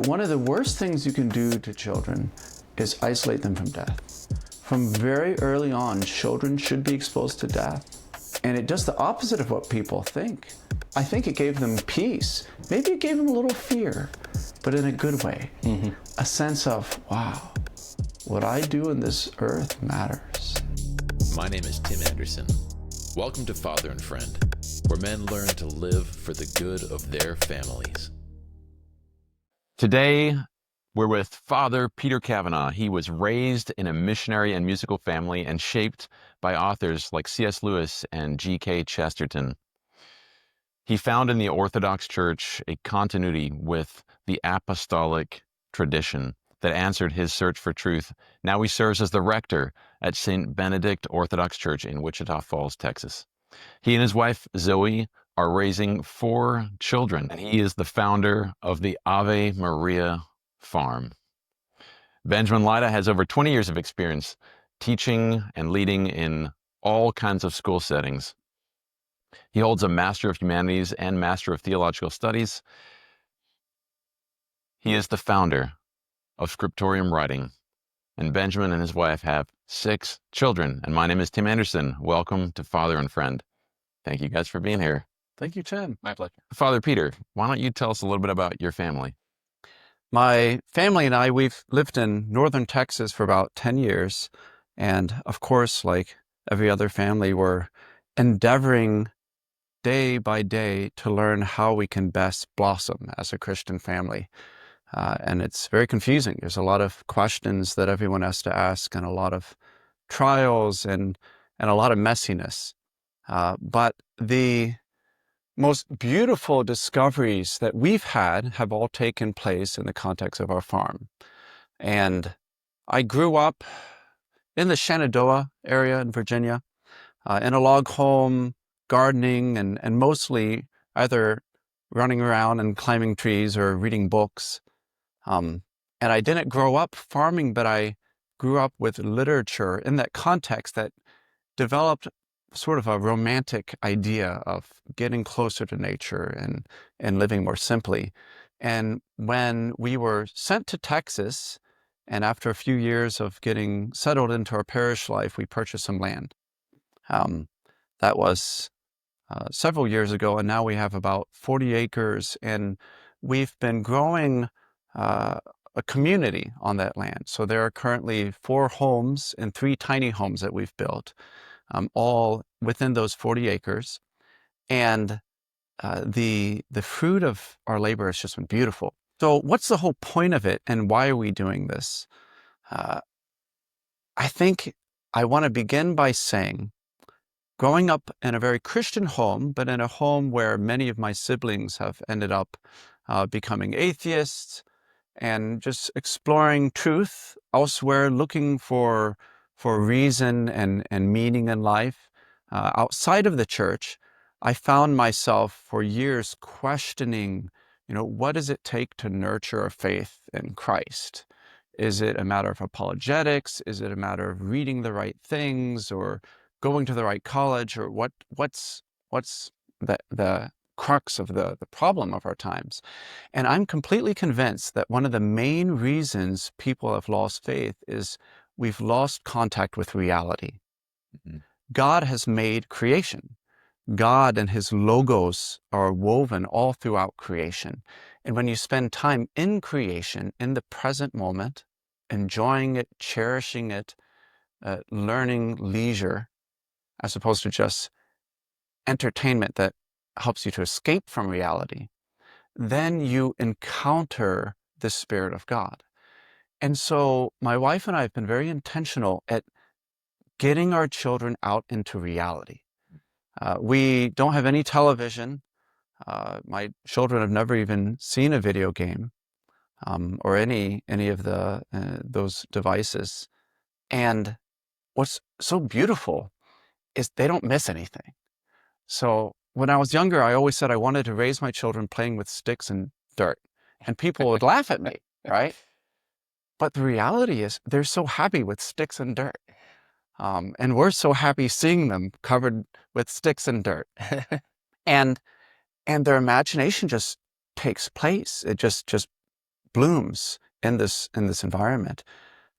one of the worst things you can do to children is isolate them from death. From very early on, children should be exposed to death. And it does the opposite of what people think. I think it gave them peace. Maybe it gave them a little fear, but in a good way. A sense of, wow, what I do in this earth matters. My name is Tim Anderson. Welcome to Father and Friend, where men learn to live for the good of their families. Today, we're with Father Peter Kavanaugh. He was raised in a missionary and musical family and shaped by authors like C.S. Lewis and G.K. Chesterton. He found in the Orthodox Church a continuity with the apostolic tradition that answered his search for truth. Now he serves as the rector at St. Benedict Orthodox Church in Wichita Falls, Texas. He and his wife, Zoe, are raising 4 children, and he is the founder of the Ave Maria Farm. Benjamin Lyda has over 20 years of experience teaching and leading in all kinds of school settings. He holds a Master of Humanities and Master of Theological Studies. He is the founder of Scriptorium Writing, and Benjamin and his wife have 6 children. And my name is Tim Anderson. Welcome to Father and Friend. Thank you guys for being here. Thank you, Tim. My pleasure. Father Peter, why don't you tell us a little bit about your family? My family and I, we've lived in northern Texas for about 10 years. And of course, like every other family, we're endeavoring day by day to learn how we can best blossom as a Christian family. And it's very confusing. There's a lot of questions that everyone has to ask and a lot of trials and a lot of messiness. But the most beautiful discoveries that we've had have all taken place in the context of our farm. And I grew up in the Shenandoah area in Virginia, in a log home, gardening, and mostly either running around and climbing trees or reading books. And I didn't grow up farming, but I grew up with literature in that context that developed sort of a romantic idea of getting closer to nature and living more simply. And when we were sent to Texas, and after a few years of getting settled into our parish life, we purchased some land. That was several years ago, and now we have about 40 acres, and we've been growing a community on that land. So there are currently 4 homes and 3 tiny homes that we've built, all within those 40 acres. And the fruit of our labor has just been beautiful. So what's the whole point of it, and why are we doing this? I think I want to begin by saying, growing up in a very Christian home, but in a home where many of my siblings have ended up becoming atheists and just exploring truth elsewhere, looking for reason and meaning in life. Outside of the church, I found myself for years questioning, what does it take to nurture a faith in Christ? Is it a matter of apologetics? Is it a matter of reading the right things or going to the right college? Or what's the crux of the problem of our times? And I'm completely convinced that one of the main reasons people have lost faith is we've lost contact with reality. Mm-hmm. God has made creation. God and his logos are woven all throughout creation. And when you spend time in creation, in the present moment, enjoying it, cherishing it, learning leisure, as opposed to just entertainment that helps you to escape from reality, then you encounter the Spirit of God. And so my wife and I have been very intentional at getting our children out into reality. We don't have any television. My children have never even seen a video game or any of the those devices. And what's so beautiful is they don't miss anything. So when I was younger, I always said I wanted to raise my children playing with sticks and dirt, and people would laugh at me, right? But the reality is they're so happy with sticks and dirt. And we're so happy seeing them covered with sticks and dirt. and their imagination just takes place. It just blooms in this environment.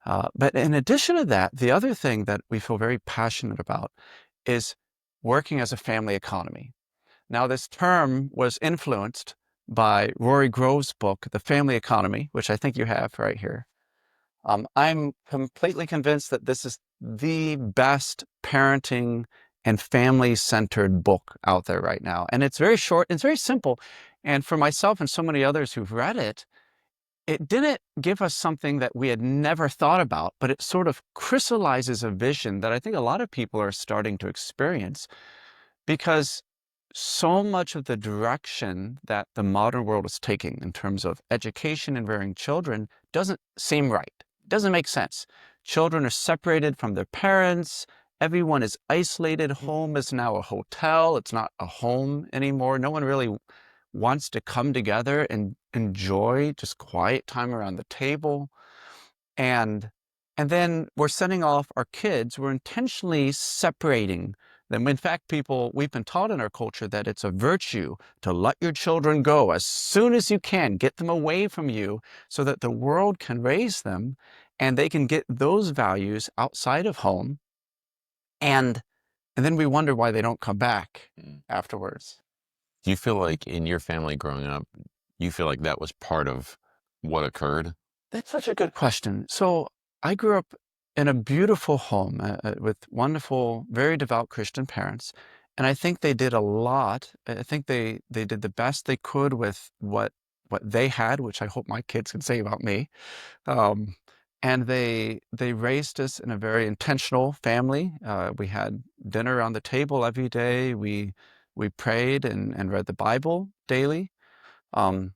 But in addition to that, the other thing that we feel very passionate about is working as a family economy. Now, this term was influenced by Rory Grove's book, The Family Economy, which I think you have right here. I'm completely convinced that this is the best parenting and family-centered book out there right now. And it's very short, it's very simple. And for myself and so many others who've read it, it didn't give us something that we had never thought about, but it sort of crystallizes a vision that I think a lot of people are starting to experience, because so much of the direction that the modern world is taking in terms of education and rearing children doesn't seem right. It doesn't make sense. Children are separated from their parents. Everyone is isolated. Home is now a hotel. It's not a home anymore. No one really wants to come together and enjoy just quiet time around the table. And then we're sending off our kids. We're intentionally separating them. In fact, we've been taught in our culture that it's a virtue to let your children go as soon as you can, get them away from you so that the world can raise them and they can get those values outside of home. And then we wonder why they don't come back afterwards. Do you feel like in your family growing up, you feel like that was part of what occurred? That's such a good question. So I grew up in a beautiful home with wonderful, very devout Christian parents. And I think they did a lot. I think they did the best they could with what they had, which I hope my kids can say about me. Um, and they raised us in a very intentional family. We had dinner around the table every day. We prayed and read the Bible daily. Um,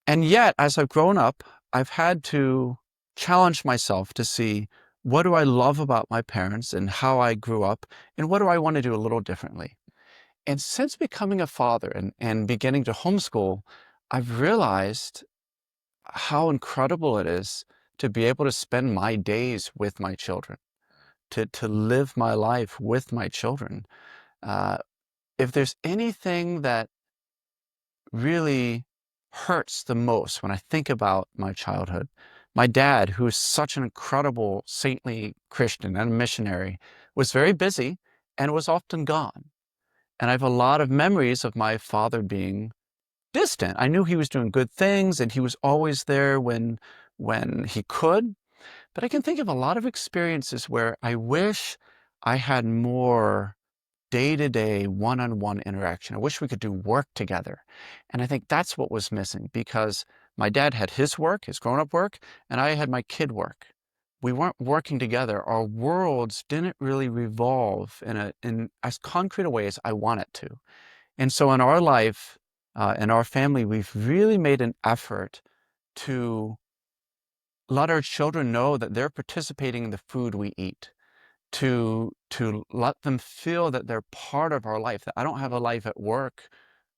and yet, as I've grown up, I've had to challenge myself to see, what do I love about my parents and how I grew up, and what do I want to do a little differently? And since becoming a father and beginning to homeschool, I've realized how incredible it is to be able to spend my days with my children, to live my life with my children. Uh, if there's anything that really hurts the most when I think about my childhood, my dad, who is such an incredible saintly Christian and missionary, was very busy and was often gone. And I have a lot of memories of my father being distant. I knew he was doing good things and he was always there when he could. But I can think of a lot of experiences where I wish I had more day-to-day, one-on-one interaction. I wish we could do work together. And I think that's what was missing, because my dad had his work, his grown-up work, and I had my kid work. We weren't working together. Our worlds didn't really revolve in as concrete a way as I want it to. And so in our life, in our family, we've really made an effort to let our children know that they're participating in the food we eat, to let them feel that they're part of our life, that I don't have a life at work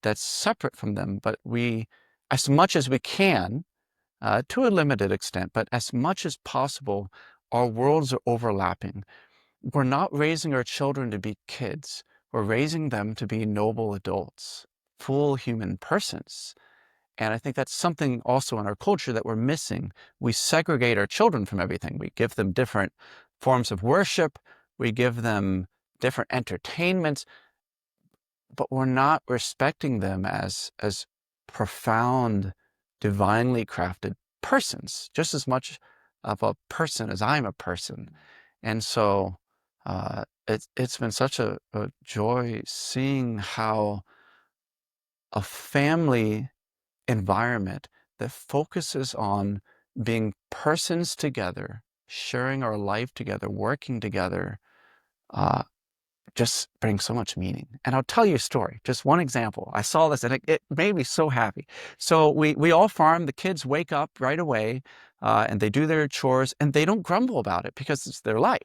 that's separate from them, but we, as much as we can, to a limited extent, but as much as possible, our worlds are overlapping. We're not raising our children to be kids. We're raising them to be noble adults, full human persons. And I think that's something also in our culture that we're missing. We segregate our children from everything. We give them different forms of worship. We give them different entertainments, but we're not respecting them as profound, divinely crafted persons, just as much of a person as I'm a person. And so it's been such a joy seeing how a family environment that focuses on being persons together, sharing our life together, working together, just brings so much meaning. And I'll tell you a story, just one example. I saw this and it made me so happy. So we all farm, the kids wake up right away and they do their chores and they don't grumble about it because it's their life.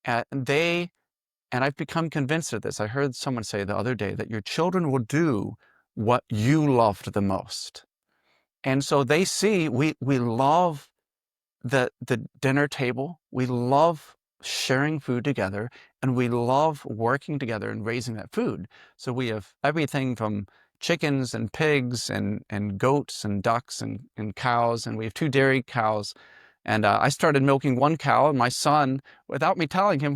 And I've become convinced of this. I heard someone say the other day that your children will do what you loved the most. And so they see we love the dinner table. We love sharing food together, and we love working together and raising that food. So we have everything from chickens and pigs and goats and ducks and cows, and we have 2 dairy cows. And I started milking one cow, and my son, without me telling him,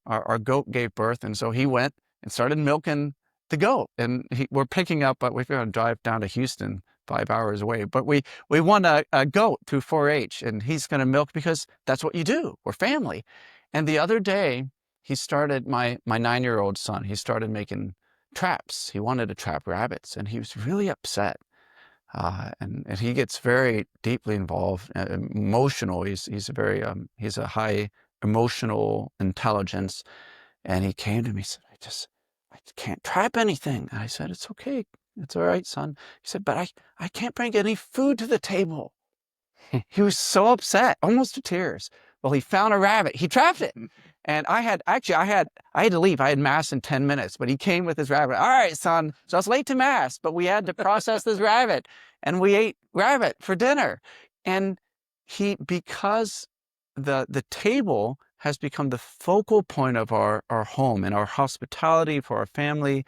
our goat gave birth, and so he went and started milking the goat. And we're picking up, we're going to drive down to Houston, 5 hours away. But we won a goat through 4-H, and he's going to milk because that's what you do. We're family. And the other day, my 9-year-old son, he started making traps. He wanted to trap rabbits, and he was really upset. And he gets very deeply involved, emotional. He's a high emotional intelligence. And he came to me and said, I can't trap anything. And I said, it's okay. It's all right, son. He said, but I can't bring any food to the table. He was so upset, almost to tears. Well, he found a rabbit. He trapped it. And I had to leave. I had mass in 10 minutes, but he came with his rabbit. All right, son. So I was late to mass, but we had to process this rabbit, and we ate rabbit for dinner. And because the table has become the focal point of our home and our hospitality for our family,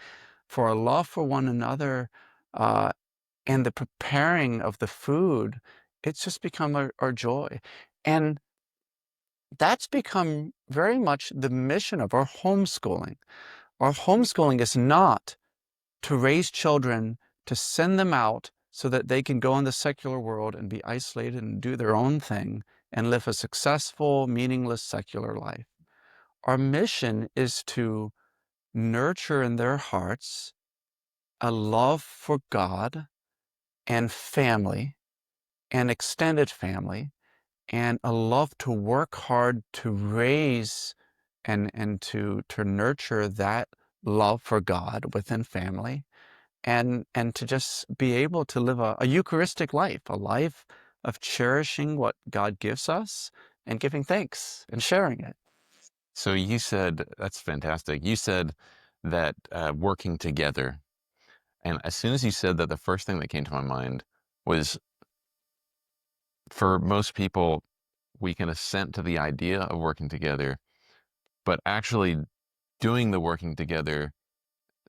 for our love for one another, and the preparing of the food, it's just become our joy. And that's become very much the mission of our homeschooling. Our homeschooling is not to raise children, to send them out so that they can go in the secular world and be isolated and do their own thing and live a successful, meaningless secular life. Our mission is to nurture in their hearts a love for God and family and extended family, and a love to work hard to raise and to nurture that love for God within family, and to just be able to live a Eucharistic life, a life of cherishing what God gives us and giving thanks and sharing it. So you said, that's fantastic. You said that working together. And as soon as you said that, the first thing that came to my mind was, for most people, we can assent to the idea of working together, but actually doing the working together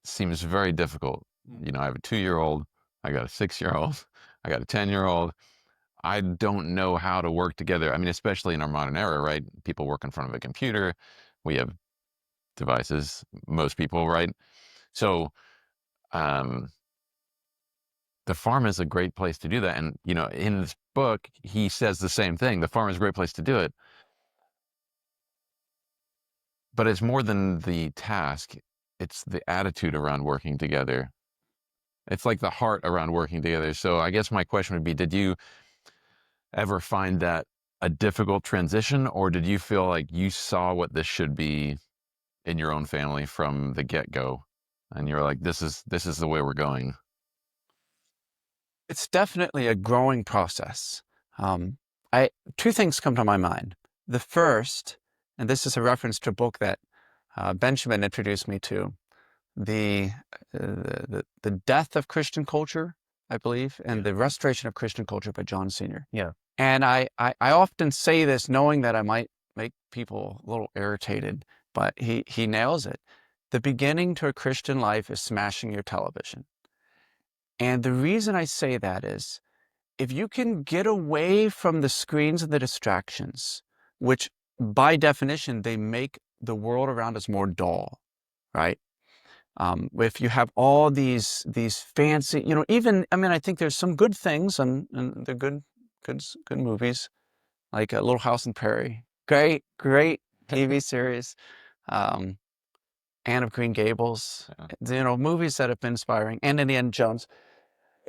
seems very difficult. You know, I have a 2-year-old, I got a 6-year-old, I got a 10-year-old. I don't know how to work together. I mean, especially in our modern era, right? People work in front of a computer. We have devices, most people, right? So, the farm is a great place to do that. And, you know, in this book, he says the same thing. The farm is a great place to do it. But it's more than the task. It's the attitude around working together. It's like the heart around working together. So I guess my question would be, did you ever find that a difficult transition, or did you feel like you saw what this should be in your own family from the get-go, and you're like, this is the way we're going? It's definitely a growing process. Two things come to my mind. The first, and this is a reference to a book that Benjamin introduced me to, the Death of Christian Culture, I believe, and the Restoration of Christian Culture by John Senior. Yeah. And I often say this knowing that I might make people a little irritated, but he nails it. The beginning to a Christian life is smashing your television. And the reason I say that is, if you can get away from the screens and the distractions, which by definition, they make the world around us more dull, right? If you have all these fancy, you know, even, I mean, I think there's some good things and they're good movies, like Little House on Prairie. Great TV series. Anne of Green Gables, you know, movies that have been inspiring, and Indiana Jones.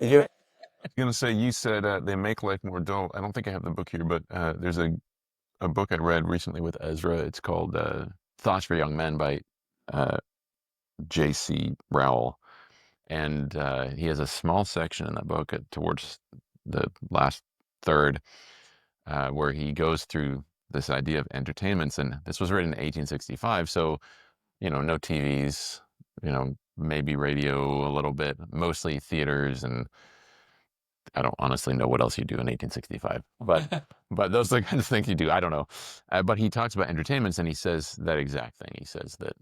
I was going to say, you said they make life more dull. I don't think I have the book here, but there's a book I read recently with Ezra. It's called Thoughts for Young Men by J.C. Rowell. And he has a small section in that book towards the last third where he goes through this idea of entertainments. And this was written in 1865. So, you know, no TVs, you know, maybe radio a little bit, mostly theaters, and I don't honestly know what else you do in 1865, but those are the kind of things you do. I don't know. But he talks about entertainments, and he says that exact thing. He says that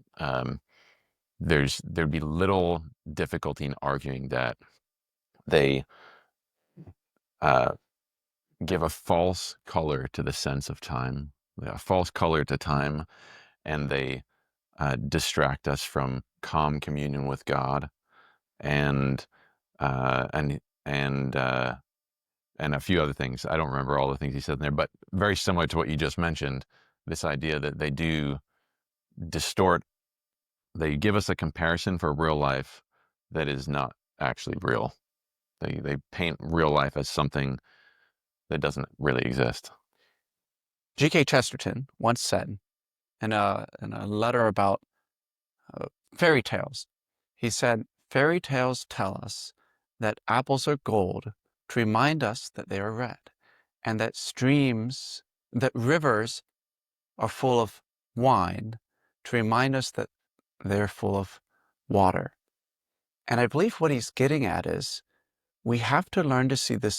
there'd be little difficulty in arguing that they give a false color to the sense of time, a false color to time, and they distract us from calm communion with God, and uh, and and uh, and a few other things. I don't remember all the things he said in there, but very similar to what you just mentioned. This idea that they do distort, they give us a comparison for real life that is not actually real. They paint real life as something that doesn't really exist. G.K. Chesterton once said in a letter about fairy tales, he said, "Fairy tales tell us that apples are gold to remind us that they are red, and that rivers are full of wine to remind us that they're full of water." And I believe what he's getting at is we have to learn to see the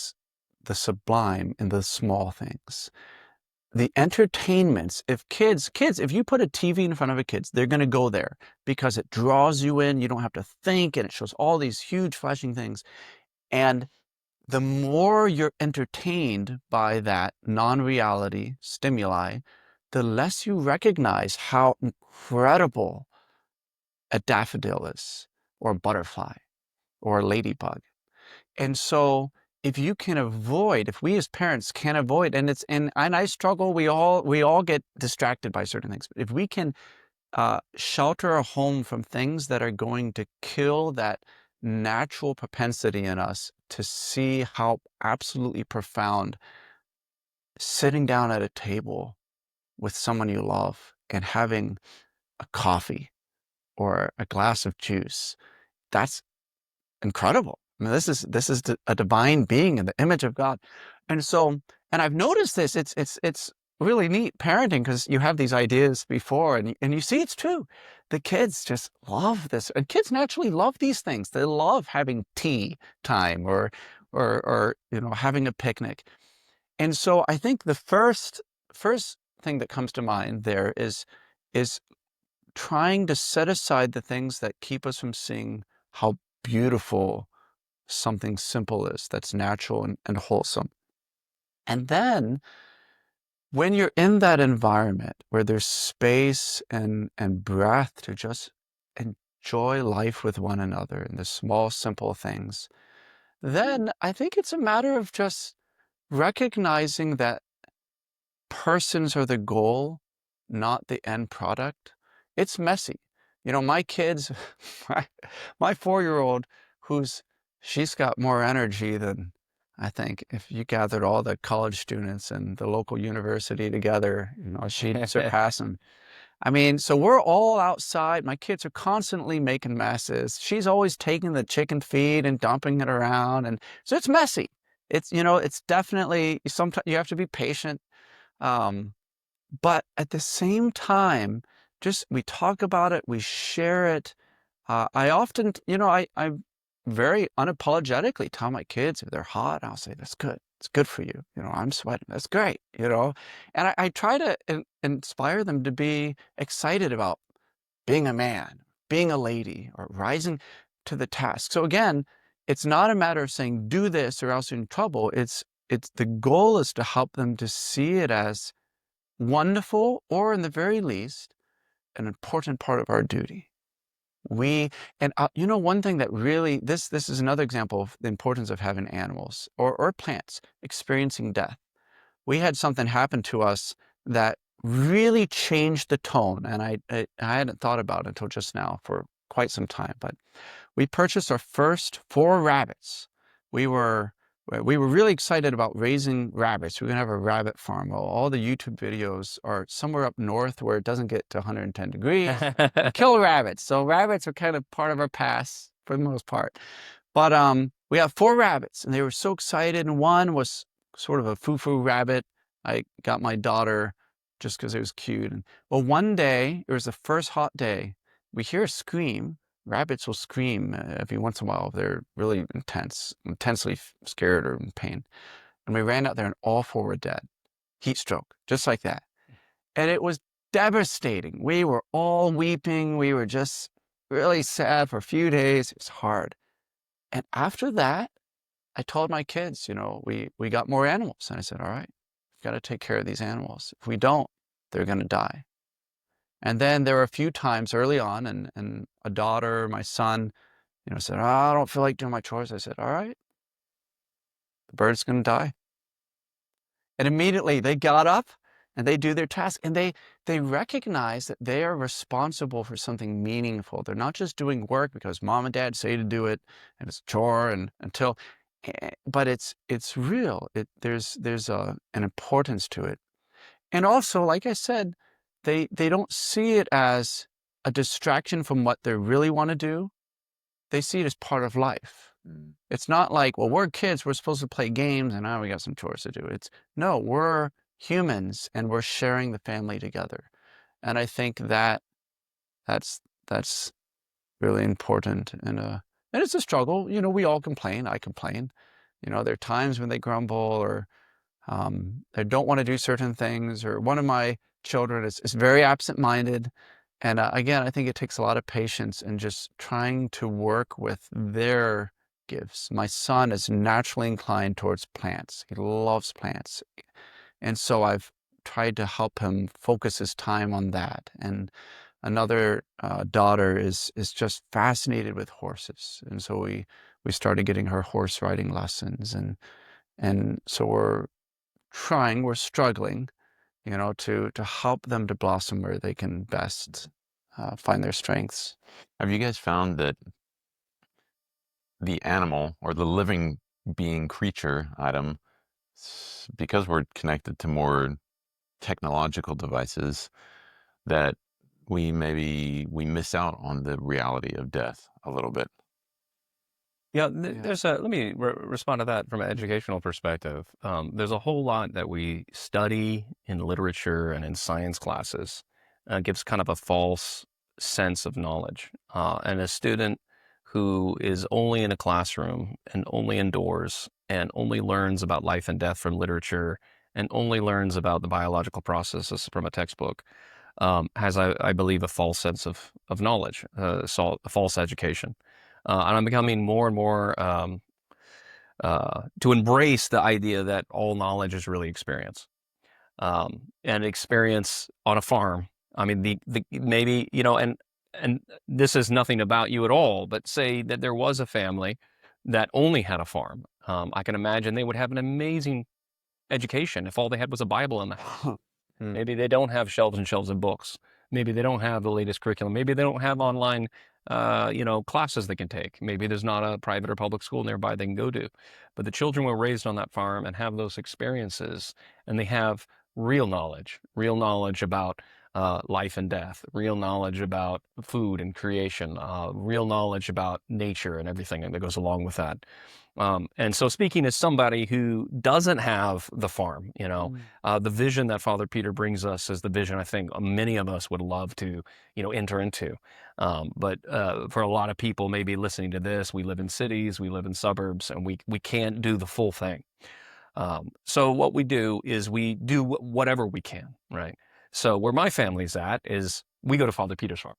sublime in the small things. The entertainments, if you put a TV in front of a kids, they're going to go there because it draws you in. You don't have to think, and it shows all these huge flashing things. And the more you're entertained by that non-reality stimuli, the less you recognize how incredible a daffodil is, or a butterfly, or a ladybug. And so if we as parents can avoid, and I struggle, we all get distracted by certain things. But if we can shelter our home from things that are going to kill that natural propensity in us to see how absolutely profound sitting down at a table with someone you love and having a coffee or a glass of juice, that's incredible. I mean, this is a divine being in the image of God. And so, and I've noticed this, it's really neat parenting, because you have these ideas before and you see it's true. The kids just love this. And kids naturally love these things. They love having tea time or having a picnic. And so I think the first thing that comes to mind there is trying to set aside the things that keep us from seeing how beautiful something simple is, that's natural and wholesome. And then when you're in that environment where there's space and breath to just enjoy life with one another and the small, simple things, then I think it's a matter of just recognizing that persons are the goal, not the end product. It's messy. My kids, my 4-year-old, she's got more energy than, I think, if you gathered all the college students and the local university together, she'd surpass them. I mean, so we're all outside. My kids are constantly making messes. She's always taking the chicken feed and dumping it around. And so it's messy. It's definitely, sometimes you have to be patient. But at the same time, just we talk about it, we share it. I often, I very unapologetically tell my kids if they're hot, I'll say, "That's good. It's good for you. I'm sweating. That's great." And I try to inspire them to be excited about being a man, being a lady, or rising to the task. So again, it's not a matter of saying, "Do this or else you're in trouble." It's the goal is to help them to see it as wonderful, or in the very least, an important part of our duty. One thing that really, this is another example of the importance of having animals or plants experiencing death. We had something happen to us that really changed the tone, and I hadn't thought about it until just now for quite some time, but we purchased our first 4 rabbits. We were really excited about raising rabbits. We're going to have a rabbit farm. Well, all the YouTube videos are somewhere up north where it doesn't get to 110 degrees. Kill rabbits. So rabbits are kind of part of our past for the most part. But we have 4 rabbits, and they were so excited. And one was sort of a foo-foo rabbit. I got my daughter just because it was cute. Well, one day, it was the first hot day, we hear a scream. Rabbits will scream every once in a while if they're really intensely scared or in pain. And we ran out there and all 4 were dead. Heat stroke, just like that. And it was devastating. We were all weeping. We were just really sad for a few days. It was hard. And after that, I told my kids, we got more animals. And I said, all right, we've got to take care of these animals. If we don't, they're going to die. And then there were a few times early on, and a daughter, my son, said, oh, I don't feel like doing my chores. I said, all right, the bird's going to die. And immediately they got up and they do their task, and they recognize that they are responsible for something meaningful. They're not just doing work because mom and dad say to do it and it's a chore but it's real. There's an importance to it. And also, like I said, they don't see it as a distraction from what they really want to do. They see it as part of life. It's not like, well, we're kids, we're supposed to play games, and now we got some chores to do. No, we're humans, and we're sharing the family together. And I think that's really important. And it's a struggle. We all complain. I complain. There are times when they grumble, or they don't want to do certain things. Or one of my children is very absent-minded. And again, I think it takes a lot of patience and just trying to work with their gifts. My son is naturally inclined towards plants. He loves plants. And so I've tried to help him focus his time on that. And another daughter is just fascinated with horses. And so we started getting her horse riding lessons. And so we're struggling, to help them to blossom where they can best find their strengths. Have you guys found that the animal or the living being creature, Adam, because we're connected to more technological devices, that we miss out on the reality of death a little bit? Yeah, let me respond to that from an educational perspective. There's a whole lot that we study in literature and in science classes. Gives kind of a false sense of knowledge. And a student who is only in a classroom and only indoors and only learns about life and death from literature and only learns about the biological processes from a textbook has, I believe, a false sense of knowledge, a false education. And I'm becoming more and more to embrace the idea that all knowledge is really experience, and experience on a farm. I mean, maybe, and this is nothing about you at all, but say that there was a family that only had a farm. I can imagine they would have an amazing education if all they had was a Bible in the house. Maybe they don't have shelves and shelves of books. Maybe they don't have the latest curriculum. Maybe they don't have online, classes they can take. Maybe there's not a private or public school nearby they can go to. But the children were raised on that farm and have those experiences, and they have real knowledge about life and death, real knowledge about food and creation, real knowledge about nature and everything that goes along with that. And so speaking as somebody who doesn't have the farm, the vision that Father Peter brings us is the vision I think many of us would love to, enter into. But for a lot of people maybe listening to this, we live in cities, we live in suburbs, and we can't do the full thing. So what we do is we do whatever we can, right? So where my family's at is we go to Father Peter's farm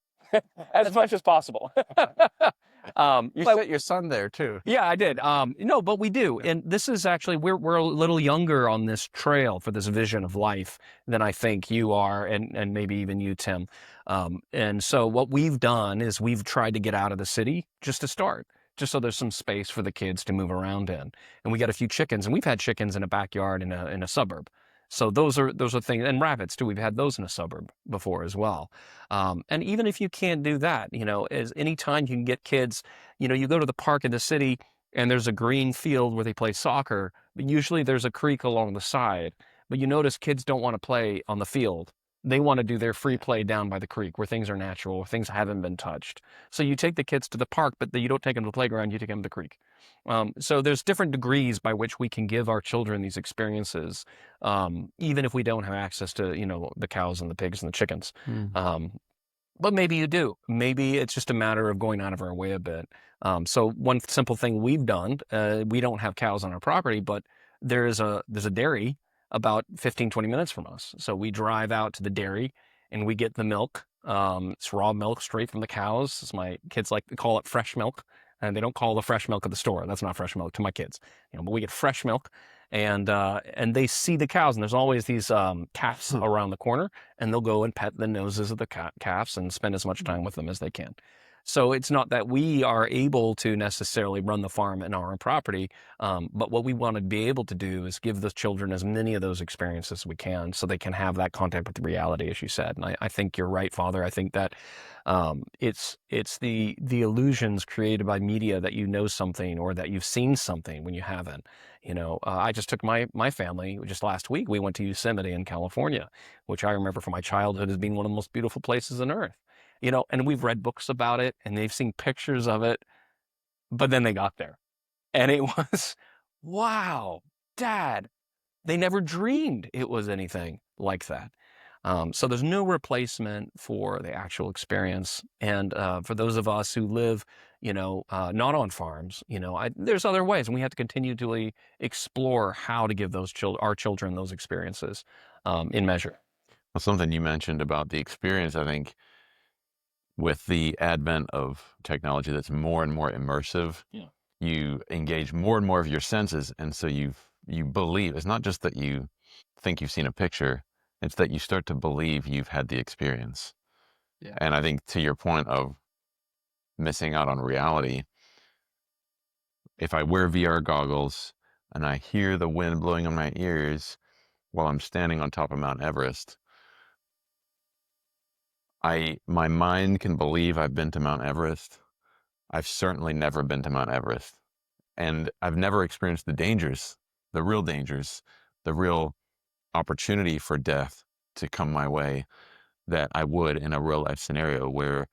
as much as possible. You sent your son there too. Yeah, I did. But we do. And this is actually, we're a little younger on this trail for this vision of life than I think you are, and maybe even you, Tim. And so what we've done is we've tried to get out of the city just to start, just so there's some space for the kids to move around in. And we got a few chickens, and we've had chickens in a backyard in a suburb. So those are things, and rabbits too. We've had those in a suburb before as well. And even if you can't do that, as any time you can get kids, you go to the park in the city and there's a green field where they play soccer, but usually there's a creek along the side. But you notice kids don't want to play on the field. They want to do their free play down by the creek where things are natural, where things haven't been touched. So you take the kids to the park, but you don't take them to the playground, you take them to the creek. So there's different degrees by which we can give our children these experiences, even if we don't have access to, the cows and the pigs and the chickens. But maybe you do. Maybe it's just a matter of going out of our way a bit. So one simple thing we've done, we don't have cows on our property, but there's a dairy about 15, 20 minutes from us. So we drive out to the dairy and we get the milk It's raw milk straight from the cows. As my kids like to call it, fresh milk. And they don't call the fresh milk at the store. That's not fresh milk to my kids. But we get fresh milk, and they see the cows, and there's always these calves around the corner, and they'll go and pet the noses of the calves and spend as much time with them as they can. So it's not that we are able to necessarily run the farm in our own property, but what we want to be able to do is give the children as many of those experiences as we can, so they can have that contact with reality, as you said. And I think you're right, Father. I think that it's the illusions created by media that you know something or that you've seen something when you haven't. I just took my family just last week. We went to Yosemite in California, which I remember from my childhood as being one of the most beautiful places on earth. And we've read books about it and they've seen pictures of it, but then they got there and it was, wow, Dad, they never dreamed it was anything like that. So there's no replacement for the actual experience. And for those of us who live, not on farms, there's other ways, and we have to continually explore how to give our children those experiences in measure. Well, something you mentioned about the experience, I think, with the advent of technology that's more and more immersive, Yeah. you engage more and more of your senses, and so you believe. It's not just that you think you've seen a picture, it's that you start to believe you've had the experience. Yeah. And I think, to your point of missing out on reality, if I wear VR goggles and I hear the wind blowing on my ears while I'm standing on top of Mount Everest, my mind can believe I've been to Mount Everest. I've certainly never been to Mount Everest. And I've never experienced the real dangers, the real opportunity for death to come my way that I would in a real life scenario, where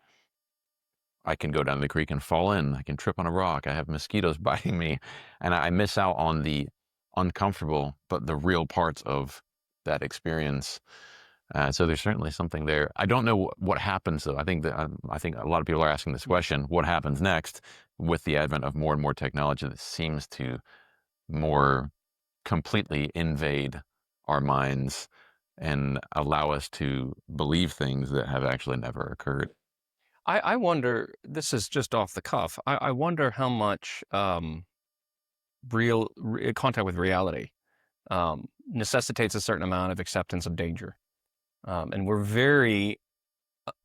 I can go down the creek and fall in. I can trip on a rock. I have mosquitoes biting me, and I miss out on the uncomfortable, but the real parts of that experience. So there's certainly something there. I don't know what happens, though. I think a lot of people are asking this question: what happens next with the advent of more and more technology that seems to more completely invade our minds and allow us to believe things that have actually never occurred? I wonder, this is just off the cuff, I wonder how much contact with reality necessitates a certain amount of acceptance of danger. And we're very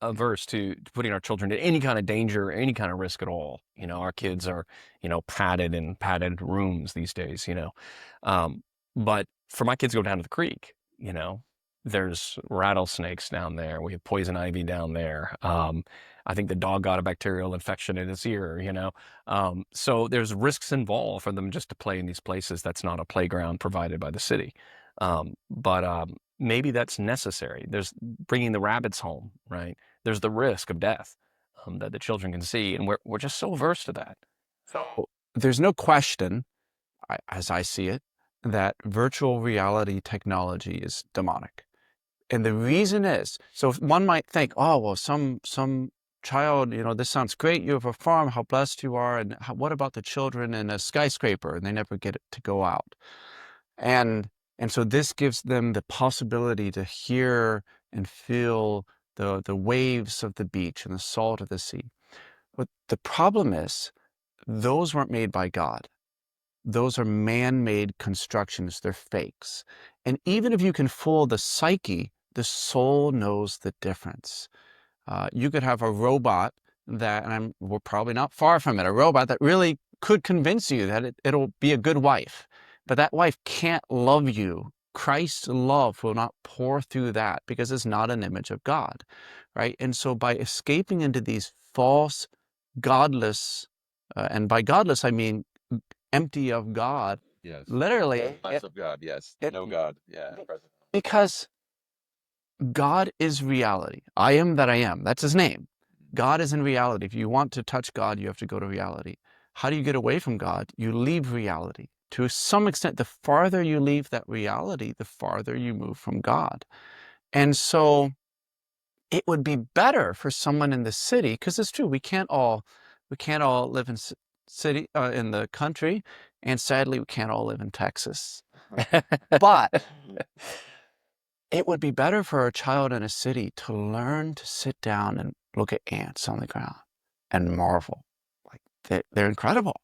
averse to putting our children in any kind of danger, any kind of risk at all. Our kids are, padded in padded rooms these days, but for my kids to go down to the creek, there's rattlesnakes down there. We have poison ivy down there. I think the dog got a bacterial infection in his ear, so there's risks involved for them just to play in these places. That's not a playground provided by the city. But maybe that's necessary. There's bringing the rabbits home, right? There's the risk of death that the children can see, and we're just so averse to that. So there's no question, as I see it, that virtual reality technology is demonic. And the reason is, so one might think, oh, well, some child, this sounds great. You have a farm, how blessed you are. And what about the children in a skyscraper and they never get to go out? And so this gives them the possibility to hear and feel the waves of the beach and the salt of the sea. But the problem is, those weren't made by God. Those are man-made constructions. They're fakes. And even if you can fool the psyche, the soul knows the difference. You could have a robot and we're probably not far from it, a robot that really could convince you that it'll be a good wife. But that wife can't love you. Christ's love will not pour through that because it's not an image of God, right? And so by escaping into these false, godless, and by godless, I mean empty of God. Yes. Literally. Less of God, yes. No God. Yeah. Because God is reality. I am that I am. That's his name. God is in reality. If you want to touch God, you have to go to reality. How do you get away from God? You leave reality. To some extent, the farther you leave that reality, the farther you move from God. And so it would be better for someone in the city, because it's true, we can't all live in city in the country, and sadly we can't all live in Texas. But it would be better for a child in a city to learn to sit down and look at ants on the ground and marvel. Like they're incredible.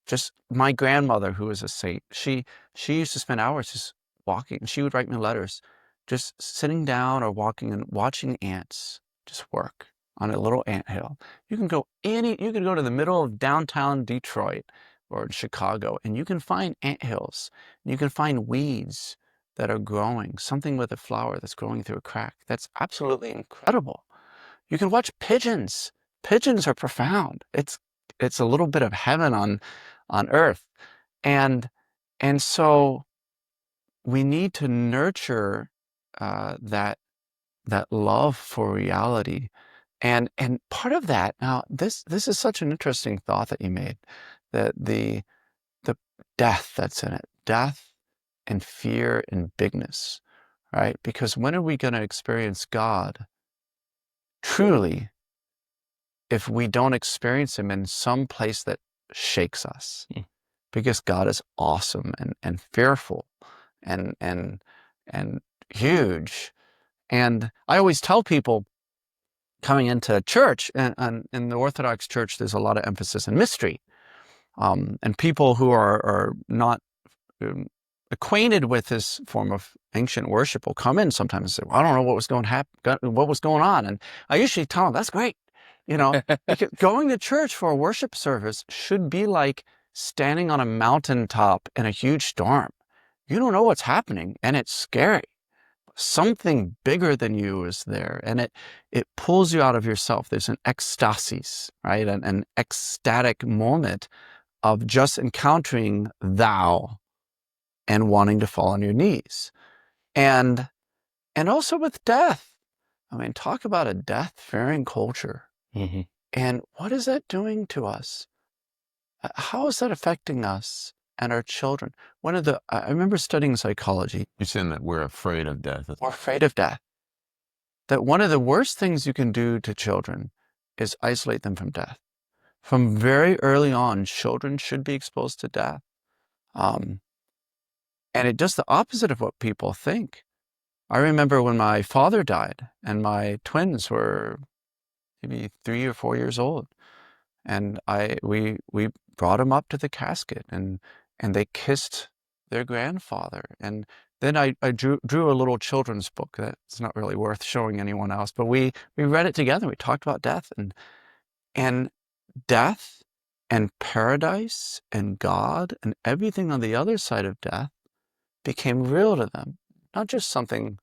Just my grandmother, who was a saint, she used to spend hours just walking. She would write me letters, just sitting down or walking and watching ants just work on a little anthill. You can go to the middle of downtown Detroit or Chicago, and you can find anthills. You can find weeds that are growing, something with a flower that's growing through a crack. That's absolutely incredible. You can watch pigeons. Pigeons are profound. It's a little bit of heaven on earth. And so we need to nurture that love for reality. And part of that, now this is such an interesting thought that you made, that the death that's in it, death and fear and bigness, right? Because when are we going to experience God truly if we don't experience him in some place that shakes us? Because God is awesome and fearful and huge. And I always tell people coming into church, and in the Orthodox Church, there's a lot of emphasis in mystery. And people who are not acquainted with this form of ancient worship will come in sometimes and say, well, I don't know what was going on. And I usually tell them, that's great. Because going to church for a worship service should be like standing on a mountaintop in a huge storm. You don't know what's happening, and it's scary. Something bigger than you is there, and it pulls you out of yourself. There's an ecstasis, right? An ecstatic moment of just encountering thou and wanting to fall on your knees. And also with death. I mean, talk about a death-fearing culture. Mm-hmm. And what is that doing to us? How is that affecting us and our children? I remember studying psychology. You're saying that we're afraid of death. We're afraid of death. That one of the worst things you can do to children is isolate them from death. From very early on, children should be exposed to death. And it does the opposite of what people think. I remember when my father died and my twins were maybe 3 or 4 years old. And we brought them up to the casket and they kissed their grandfather. And then I drew a little children's book that's not really worth showing anyone else, but we read it together. We talked about death and death and paradise and God and everything on the other side of death became real to them. Not just something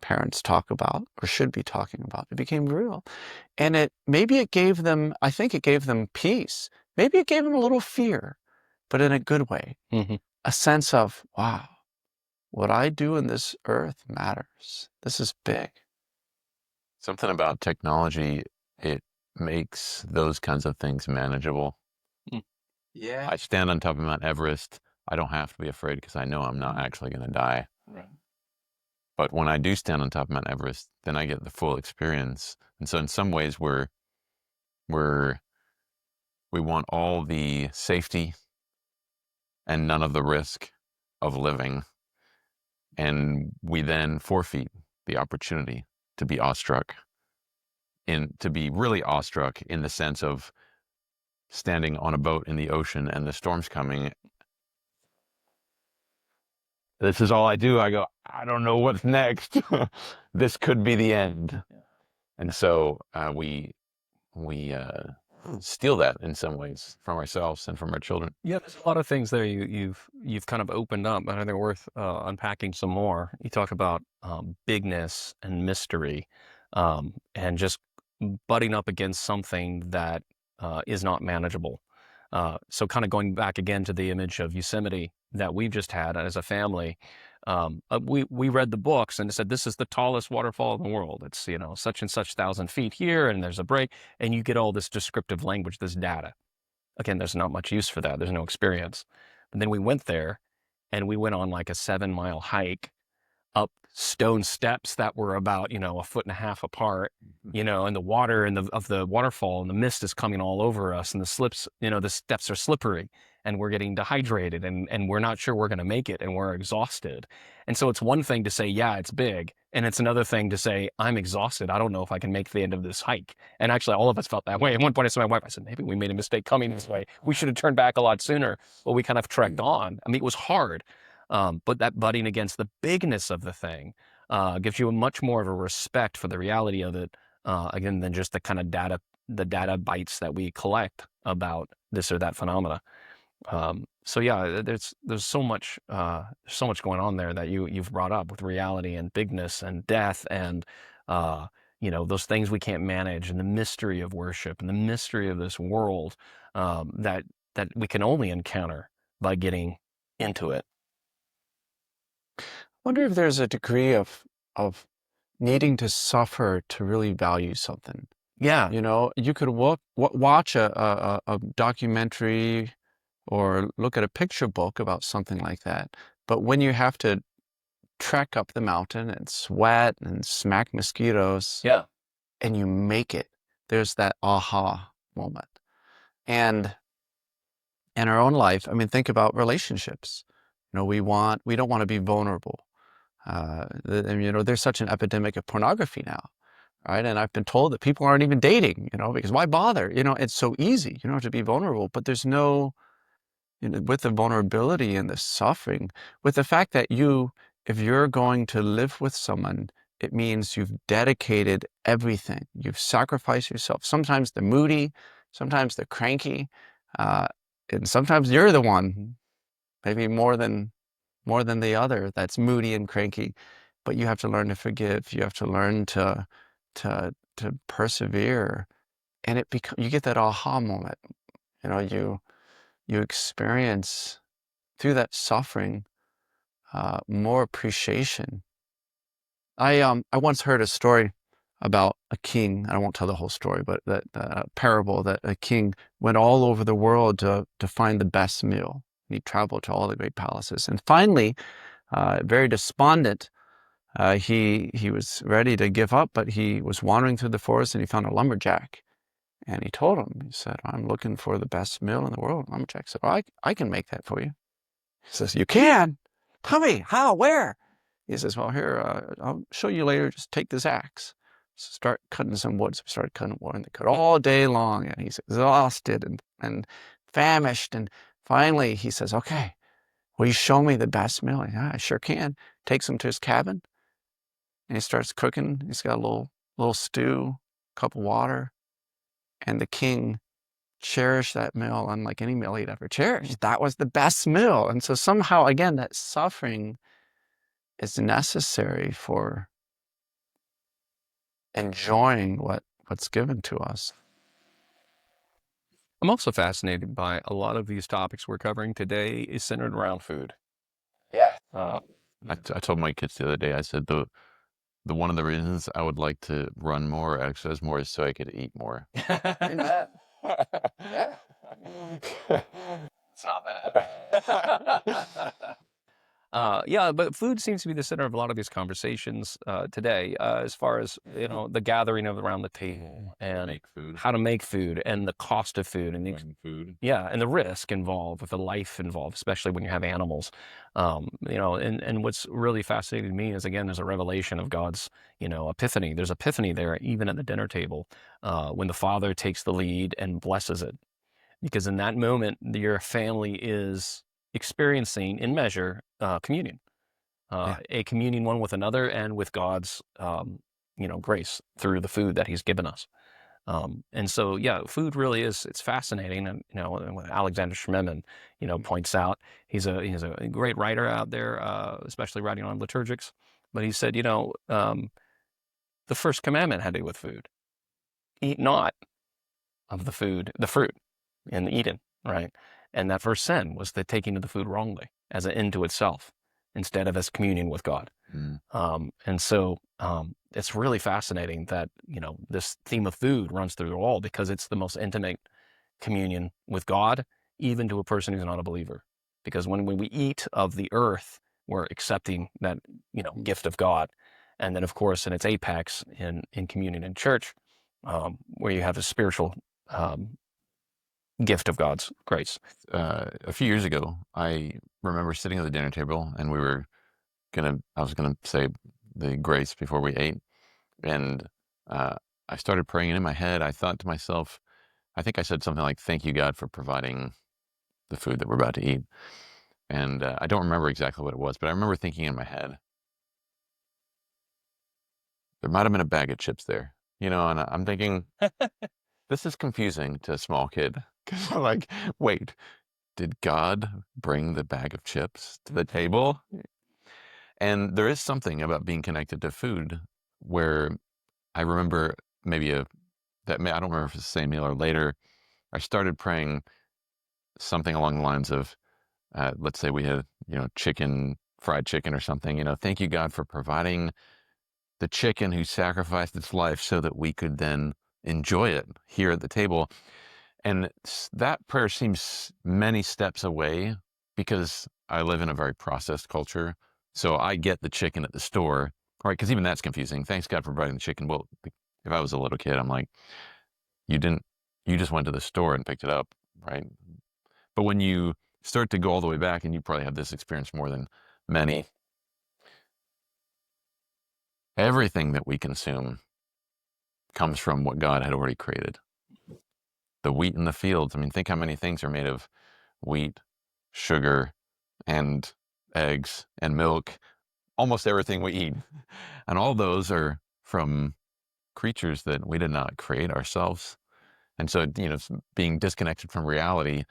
parents talk about or should be talking about. It became real. And I think it gave them peace. Maybe it gave them a little fear, but in a good way. Mm-hmm. A sense of, wow, what I do in this earth matters. This is big. Something about technology, it makes those kinds of things manageable. Yeah. I stand on top of Mount Everest. I don't have to be afraid because I know I'm not actually going to die. Right. But when I do stand on top of Mount Everest, then I get the full experience. And so in some ways we want all the safety and none of the risk of living. And we then forfeit the opportunity to be awestruck, to be really awestruck in the sense of standing on a boat in the ocean and the storm's coming. This is all I do. I go, I don't know what's next. This could be the end. Yeah. And so we steal that in some ways from ourselves and from our children. Yeah, there's a lot of things there you've kind of opened up, and I think they're worth unpacking some more. You talk about bigness and mystery, and just butting up against something that is not manageable. So kind of going back again to the image of Yosemite that we've just had as a family, we read the books and it said, this is the tallest waterfall in the world. It's, such and such 1,000 feet here, and there's a break, and you get all this descriptive language, this data. Again, there's not much use for that. There's no experience. But then we went there and we went on like a 7-mile hike up stone steps that were about, 1.5 feet apart, and the water of the waterfall and the mist is coming all over us, and the steps are slippery. and we're getting dehydrated, and we're not sure we're going to make it, and we're exhausted. And so it's one thing to say, yeah, it's big. And it's another thing to say, I'm exhausted. I don't know if I can make the end of this hike. And actually, all of us felt that way. At one point, I said to my wife, I said, maybe we made a mistake coming this way. We should have turned back a lot sooner. But we kind of trekked on. I mean, it was hard. But that butting against the bigness of the thing gives you a much more of a respect for the reality of it, again, than just the kind of the data bites that we collect about this or that phenomena. So yeah, there's so much going on there that you've brought up with reality and bigness and death and those things we can't manage, and the mystery of worship and the mystery of this world that we can only encounter by getting into it. Wonder if there's a degree of needing to suffer to really value something. Yeah. You could watch a documentary or look at a picture book about something like that. But when you have to trek up the mountain and sweat and smack mosquitoes, Yeah. and you make it, there's that aha moment. And in our own life, I mean, think about relationships. We don't want to be vulnerable. There's such an epidemic of pornography now, right? And I've been told that people aren't even dating, because why bother? It's so easy. You don't have to be vulnerable, but there's no, with the vulnerability and the suffering, with the fact that if you're going to live with someone, it means you've dedicated everything. You've sacrificed yourself. Sometimes they're moody, sometimes they're cranky, and sometimes you're the one, maybe more than the other, that's moody and cranky. But you have to learn to forgive. You have to learn to persevere, and you get that aha moment. You experience through that suffering more appreciation. I once heard a story about a king. I won't tell the whole story, but that parable that a king went all over the world to find the best meal. He traveled to all the great palaces, and finally, very despondent, he was ready to give up, but he was wandering through the forest and he found a lumberjack. And he told him, he said, I'm looking for the best meal in the world. Lumberjack said, oh, I can make that for you. He says, you can? Tell me, how, where? He says, well, here, I'll show you later. Just take this axe. Start cutting some wood. So we started cutting wood, and they cut all day long. And he's exhausted and famished. And finally, he says, okay, will you show me the best meal? Yeah, I sure can. Takes him to his cabin, and he starts cooking. He's got a little stew, cup of water, and the king cherished that meal unlike any meal he'd ever cherished. That was the best meal. And so somehow, again, that suffering is necessary for enjoying what's given to us. I'm also fascinated by a lot of these topics we're covering today is centered around food. Yeah. I told my kids the other day, I said, the one of the reasons I would like to run more, exercise more, is so I could eat more. Amen. Yeah. It's not bad. Yeah, but food seems to be the center of a lot of these conversations today, as far as the gathering of around the table and Make food. how to make food and the cost of food and Food. yeah, and the risk involved, with the life involved, especially when you have animals. And what's really fascinating to me is, again, there's a revelation of God's epiphany. There's epiphany there even at the dinner table when the Father takes the lead and blesses it, because in that moment your family is experiencing, in measure, communion, a communion one with another and with God's, grace through the food that He's given us. And so, yeah, food really it's fascinating. And, what Alexander Schmemann, points out, he's a great writer out there, especially writing on liturgics. But he said, the first commandment had to do with food. Eat not of the fruit in Eden, right? And that first sin was the taking of the food wrongly as an end to itself, instead of as communion with God. And so it's really fascinating that, this theme of food runs through it all, because it's the most intimate communion with God, even to a person who's not a believer. Because when we eat of the earth, we're accepting that, gift of God. And then, of course, in its apex in communion in church, where you have a spiritual gift of God's grace. A few years ago, I remember sitting at the dinner table, and I was gonna say the grace before we ate, and I started praying, and in my head, I thought to myself, I think I said something like, "Thank you, God, for providing the food that we're about to eat." And I don't remember exactly what it was, but I remember thinking in my head, there might have been a bag of chips there, and I'm thinking, this is confusing to a small kid. Because I'm like, wait, did God bring the bag of chips to the table? And there is something about being connected to food where I remember I don't remember if it's the same meal or later, I started praying something along the lines of, let's say we had, fried chicken or something, thank you, God, for providing the chicken who sacrificed its life so that we could then enjoy it here at the table. And that prayer seems many steps away because I live in a very processed culture. So I get the chicken at the store, right? Because even that's confusing. Thanks God for providing the chicken. Well, if I was a little kid, I'm like, you didn't, you just went to the store and picked it up, right? But when you start to go all the way back, and you probably have this experience more than many, everything that we consume comes from what God had already created. The wheat in the fields. I mean, think how many things are made of wheat, sugar, and eggs and milk. Almost everything we eat. And all those are from creatures that we did not create ourselves. And so, being disconnected from reality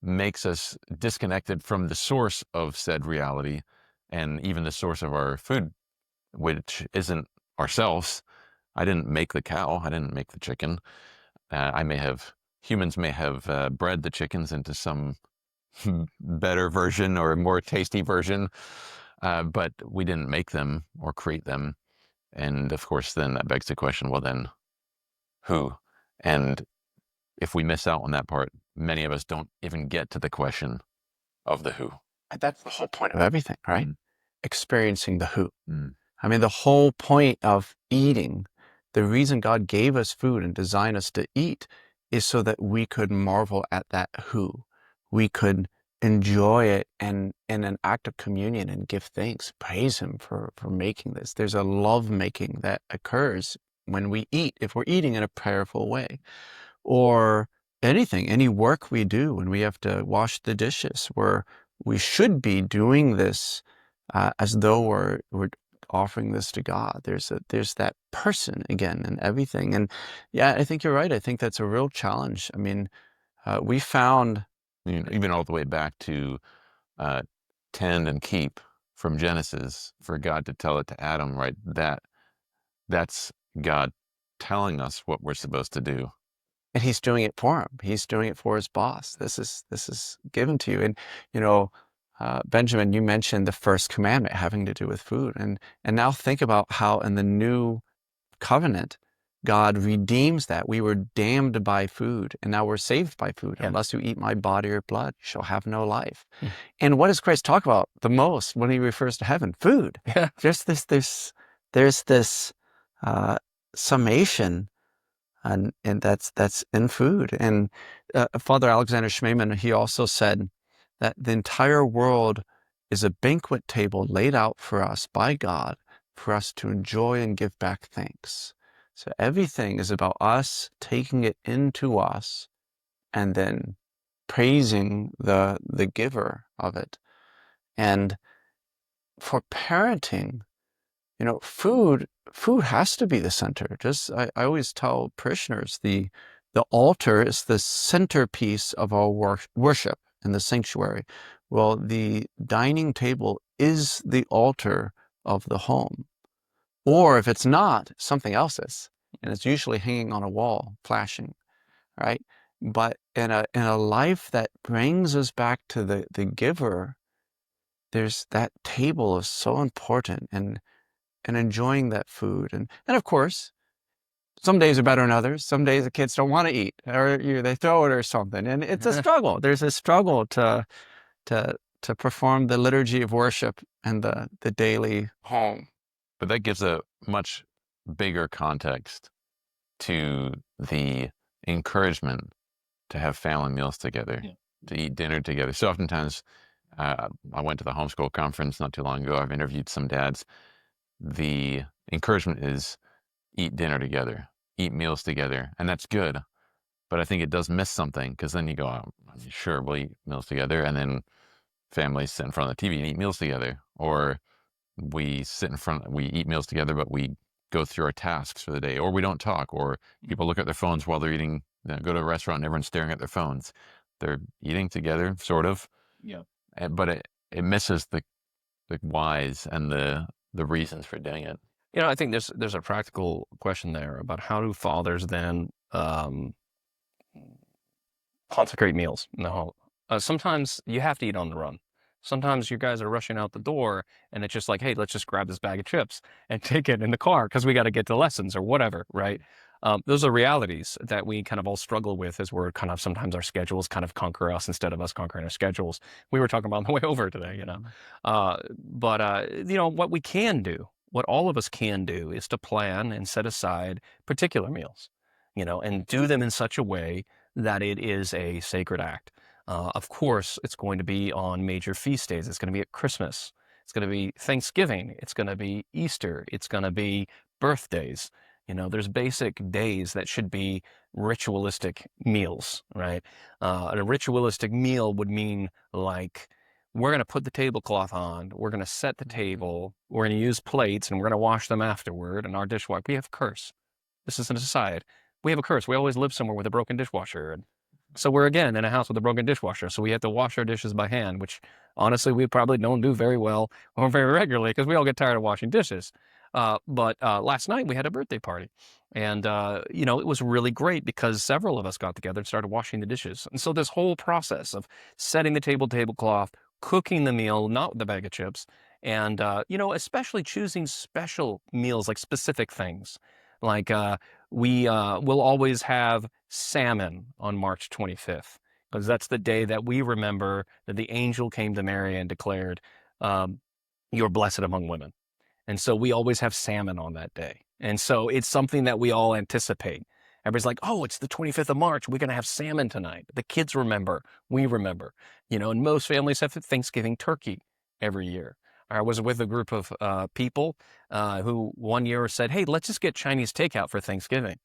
makes us disconnected from the source of said reality, and even the source of our food, which isn't ourselves. I didn't make the cow. I didn't make the chicken. Humans may have bred the chickens into some better version or more tasty version, but we didn't make them or create them. And of course, then that begs the question, well, then who? And if we miss out on that part, many of us don't even get to the question of the who. And that's the whole point of everything, right? Experiencing the who. Mm. I mean, the whole point of eating, the reason God gave us food and designed us to eat is so that we could marvel at that who. We could enjoy it and in an act of communion and give thanks, praise him for making this. There's a love making that occurs when we eat, if we're eating in a prayerful way. Or any work we do when we have to wash the dishes, where we should be doing this as though we're offering this to God. There's that person again in everything. And yeah, I think you're right. I think that's a real challenge. I mean, we found, Even all the way back to tend and keep from Genesis, for God to tell it to Adam, right? That's God telling us what we're supposed to do. and he's doing it for him. He's doing it for his boss. This is given to you. And Benjamin, you mentioned the first commandment having to do with food, and now think about how in the new covenant, God redeems that. We were damned by food, and now we're saved by food. Yeah. Unless you eat my body or blood, you shall have no life. And what does Christ talk about the most when he refers to heaven? Food. Yeah. There's this summation, and that's in food. And Father Alexander Schmemann, he also said that the entire world is a banquet table laid out for us by God, for us to enjoy and give back thanks. So everything is about us taking it into us and then praising the giver of it. And for parenting, food has to be the center. I always tell parishioners, the altar is the centerpiece of our worship in the sanctuary. Well, the dining table is the altar of the home. Or if it's not, something else is. And it's usually hanging on a wall, flashing, right? But in a life that brings us back to the giver, there's that table is so important, and enjoying that food. And of course, some days are better than others. Some days the kids don't want to eat, or they throw it or something. And it's a struggle. There's a struggle to perform the liturgy of worship and the daily home. But that gives a much bigger context to the encouragement to have family meals together, to eat dinner together. So oftentimes, I went to the homeschool conference not too long ago. I've interviewed some dads. The encouragement is eat dinner together, eat meals together, and that's good. But I think it does miss something, because then you go, oh, sure, we'll eat meals together, and then families sit in front of the TV and eat meals together, or we eat meals together, but we go through our tasks for the day, or we don't talk, or people look at their phones while they're eating, go to a restaurant and everyone's staring at their phones. They're eating together, sort of. Yeah. But it misses the whys and the reasons for doing it. I think there's a practical question there about how do fathers then consecrate meals in the home. Sometimes you have to eat on the run. Sometimes you guys are rushing out the door and it's just like, hey, let's just grab this bag of chips and take it in the car because we got to get to lessons or whatever, right? Those are realities that we kind of all struggle with as we're kind of, sometimes our schedules kind of conquer us instead of us conquering our schedules. We were talking about on the way over today, what we can do, what all of us can do is to plan and set aside particular meals, and do them in such a way that it is a sacred act. Of course, it's going to be on major feast days. It's going to be at Christmas. It's going to be Thanksgiving. It's going to be Easter. It's going to be birthdays. There's basic days that should be ritualistic meals, right? A ritualistic meal would mean like, we're going to put the tablecloth on. We're going to set the table. We're going to use plates and we're going to wash them afterward. And our dishwasher, we have a curse. This is an aside. We have a curse. We always live somewhere with a broken dishwasher. And so we're again in a house with a broken dishwasher. So we have to wash our dishes by hand, which honestly, we probably don't do very well or very regularly because we all get tired of washing dishes. But last night we had a birthday party and, it was really great because several of us got together and started washing the dishes. And so this whole process of setting the tablecloth, cooking the meal, not with the bag of chips, and, especially choosing special meals, like specific things. Like we will always have salmon on March 25th, because that's the day that we remember that the angel came to Mary and declared, you're blessed among women. And so we always have salmon on that day. And so it's something that we all anticipate. Everybody's like, oh, it's the 25th of March. We're going to have salmon tonight. The kids remember. We remember. And most families have Thanksgiving turkey every year. I was with a group of people who one year said, hey, let's just get Chinese takeout for Thanksgiving.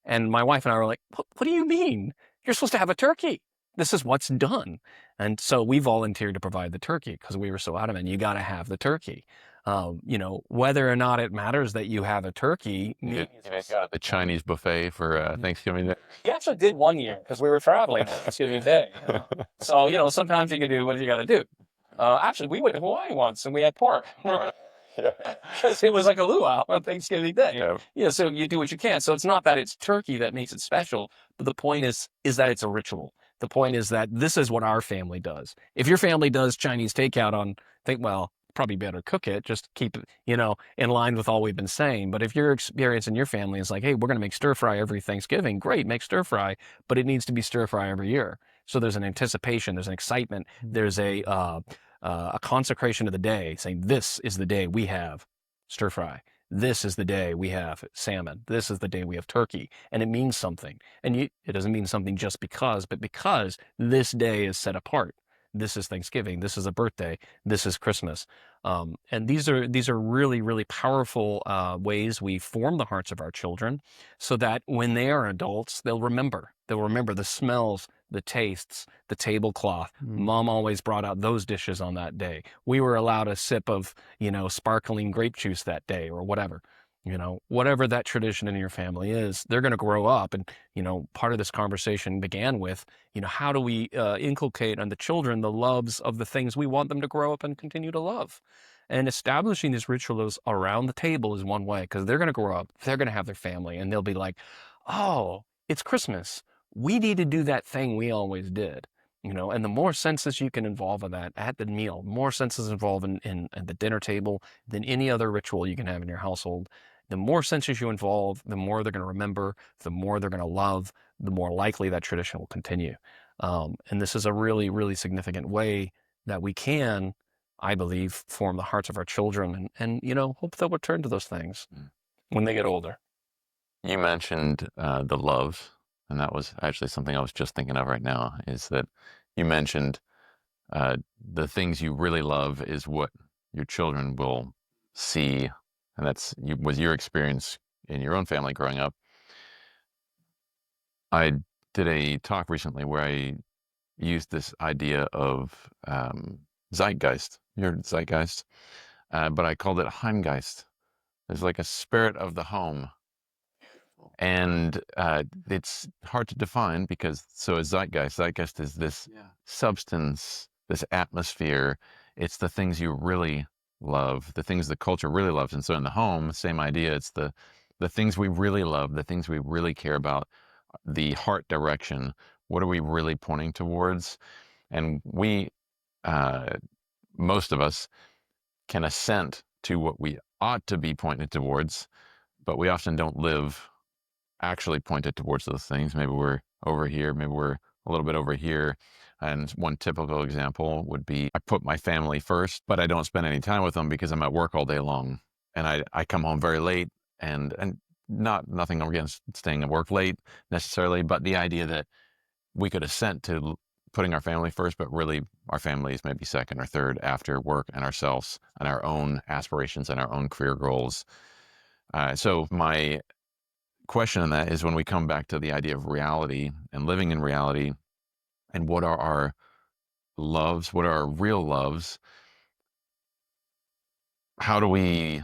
And my wife and I were like, what do you mean? You're supposed to have a turkey. This is what's done. And so we volunteered to provide the turkey because we were so adamant, you got to have the turkey. Whether or not it matters that you have a turkey. You got the Chinese buffet for Thanksgiving Day. We actually did one year because we were traveling on Thanksgiving Day. So, sometimes you can do what you got to do. Actually, we went to Hawaii once and we had pork. Because it was like a luau on Thanksgiving Day. Yeah. So you do what you can. So it's not that it's turkey that makes it special, but the point is that it's a ritual. The point is that this is what our family does. If your family does Chinese takeout probably better cook it, just keep it, in line with all we've been saying. But if your experience in your family is like, hey, we're going to make stir fry every Thanksgiving, great, make stir fry, but it needs to be stir fry every year. So there's an anticipation, there's an excitement, there's a consecration of the day, saying this is the day we have stir fry. This is the day we have salmon. This is the day we have turkey. And it means something. And it doesn't mean something just because, but because this day is set apart. This is Thanksgiving. This is a birthday. This is Christmas. And these are really, really powerful ways we form the hearts of our children so that when they are adults, they'll remember the smells, the tastes, the tablecloth. Mom always brought out those dishes on that day. We were allowed a sip of, sparkling grape juice that day or whatever. Whatever that tradition in your family is, they're going to grow up. And, part of this conversation began with, how do we inculcate on the children the loves of the things we want them to grow up and continue to love? And establishing these rituals around the table is one way, because they're going to grow up, they're going to have their family, and they'll be like, oh, it's Christmas. We need to do that thing we always did. And the more senses you can involve in that at the meal, more senses involved in at the dinner table than any other ritual you can have in your household. The more senses you involve, the more they're going to remember, the more they're going to love, the more likely that tradition will continue. And this is a really, really significant way that we can, I believe, form the hearts of our children and hope they'll return to those things when they get older. You mentioned the love And that was actually something I was just thinking of right now, is that you mentioned the things you really love is what your children will see. And was your experience in your own family growing up. I did a talk recently where I used this idea of zeitgeist. You heard zeitgeist? But I called it Heimgeist. There's like a spirit of the home. And it's hard to define because so is zeitgeist. Zeitgeist is this substance, this atmosphere. It's the things you really love, the things the culture really loves. And so in the home, same idea. It's the things we really love, the things we really care about, the heart direction. What are we really pointing towards? And we, most of us, can assent to what we ought to be pointed towards, but we often don't live actually pointed towards those things. Maybe we're over here, maybe we're a little bit over here. And one typical example would be I put my family first, but I don't spend any time with them because I'm at work all day long. And I come home very late and nothing against staying at work late necessarily, but the idea that we could assent to putting our family first, but really our family is maybe second or third after work and ourselves and our own aspirations and our own career goals. So my question on that is when we come back to the idea of reality and living in reality and what are our loves, what are our real loves, how do we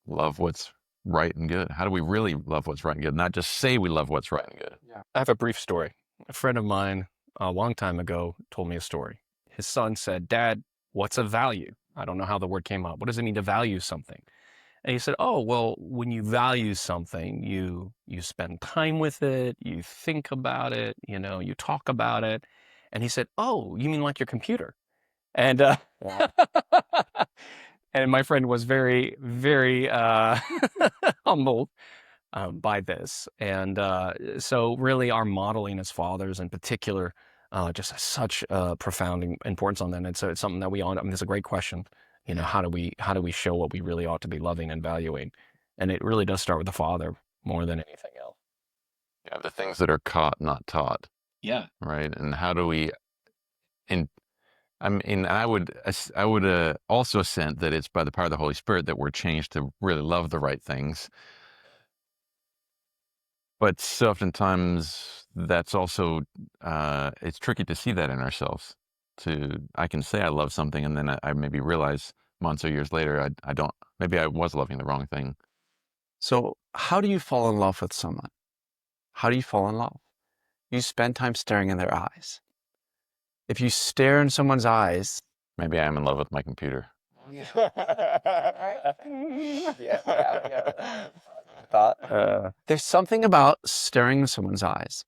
love what's right and good? How do we really love what's right and good? Not just say we love what's right and good. Yeah. I have a brief story. A friend of mine a long time ago told me a story. His son said, "Dad, what's a value?" I don't know how the word came up. What does it mean to value something? And he said, "Oh, well, when you value something, you spend time with it, you think about it, you talk about it." And he said, "Oh, you mean like your computer?" And and my friend was very, very humbled by this. And so really our modeling as fathers in particular just has such profound importance on that. And so it's something that we all, I mean, it's a great question. How do we show what we really ought to be loving and valuing? And it really does start with the father more than anything else. Yeah, the things that are caught, not taught. Yeah. Right. And how do we, and I mean, I would also assent that it's by the power of the Holy Spirit that we're changed to really love the right things. But so oftentimes that's also, it's tricky to see that in ourselves. I can say I love something and then I maybe realize months or years later, I don't, maybe I was loving the wrong thing. So how do you fall in love with someone? How do you fall in love? You spend time staring in their eyes. If you stare in someone's eyes, maybe I am in love with my computer. There's something about staring in someone's eyes.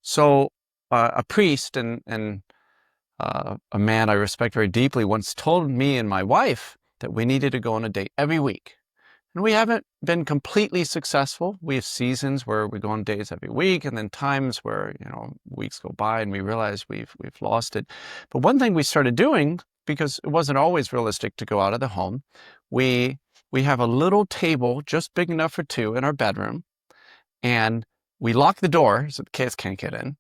So a priest and a man I respect very deeply once told me and my wife that we needed to go on a date every week. And we haven't been completely successful. We have seasons where we go on dates every week, and then times where, weeks go by and we realize we've lost it. But one thing we started doing, because it wasn't always realistic to go out of the home, we have a little table just big enough for two in our bedroom, and we lock the door so the kids can't get in.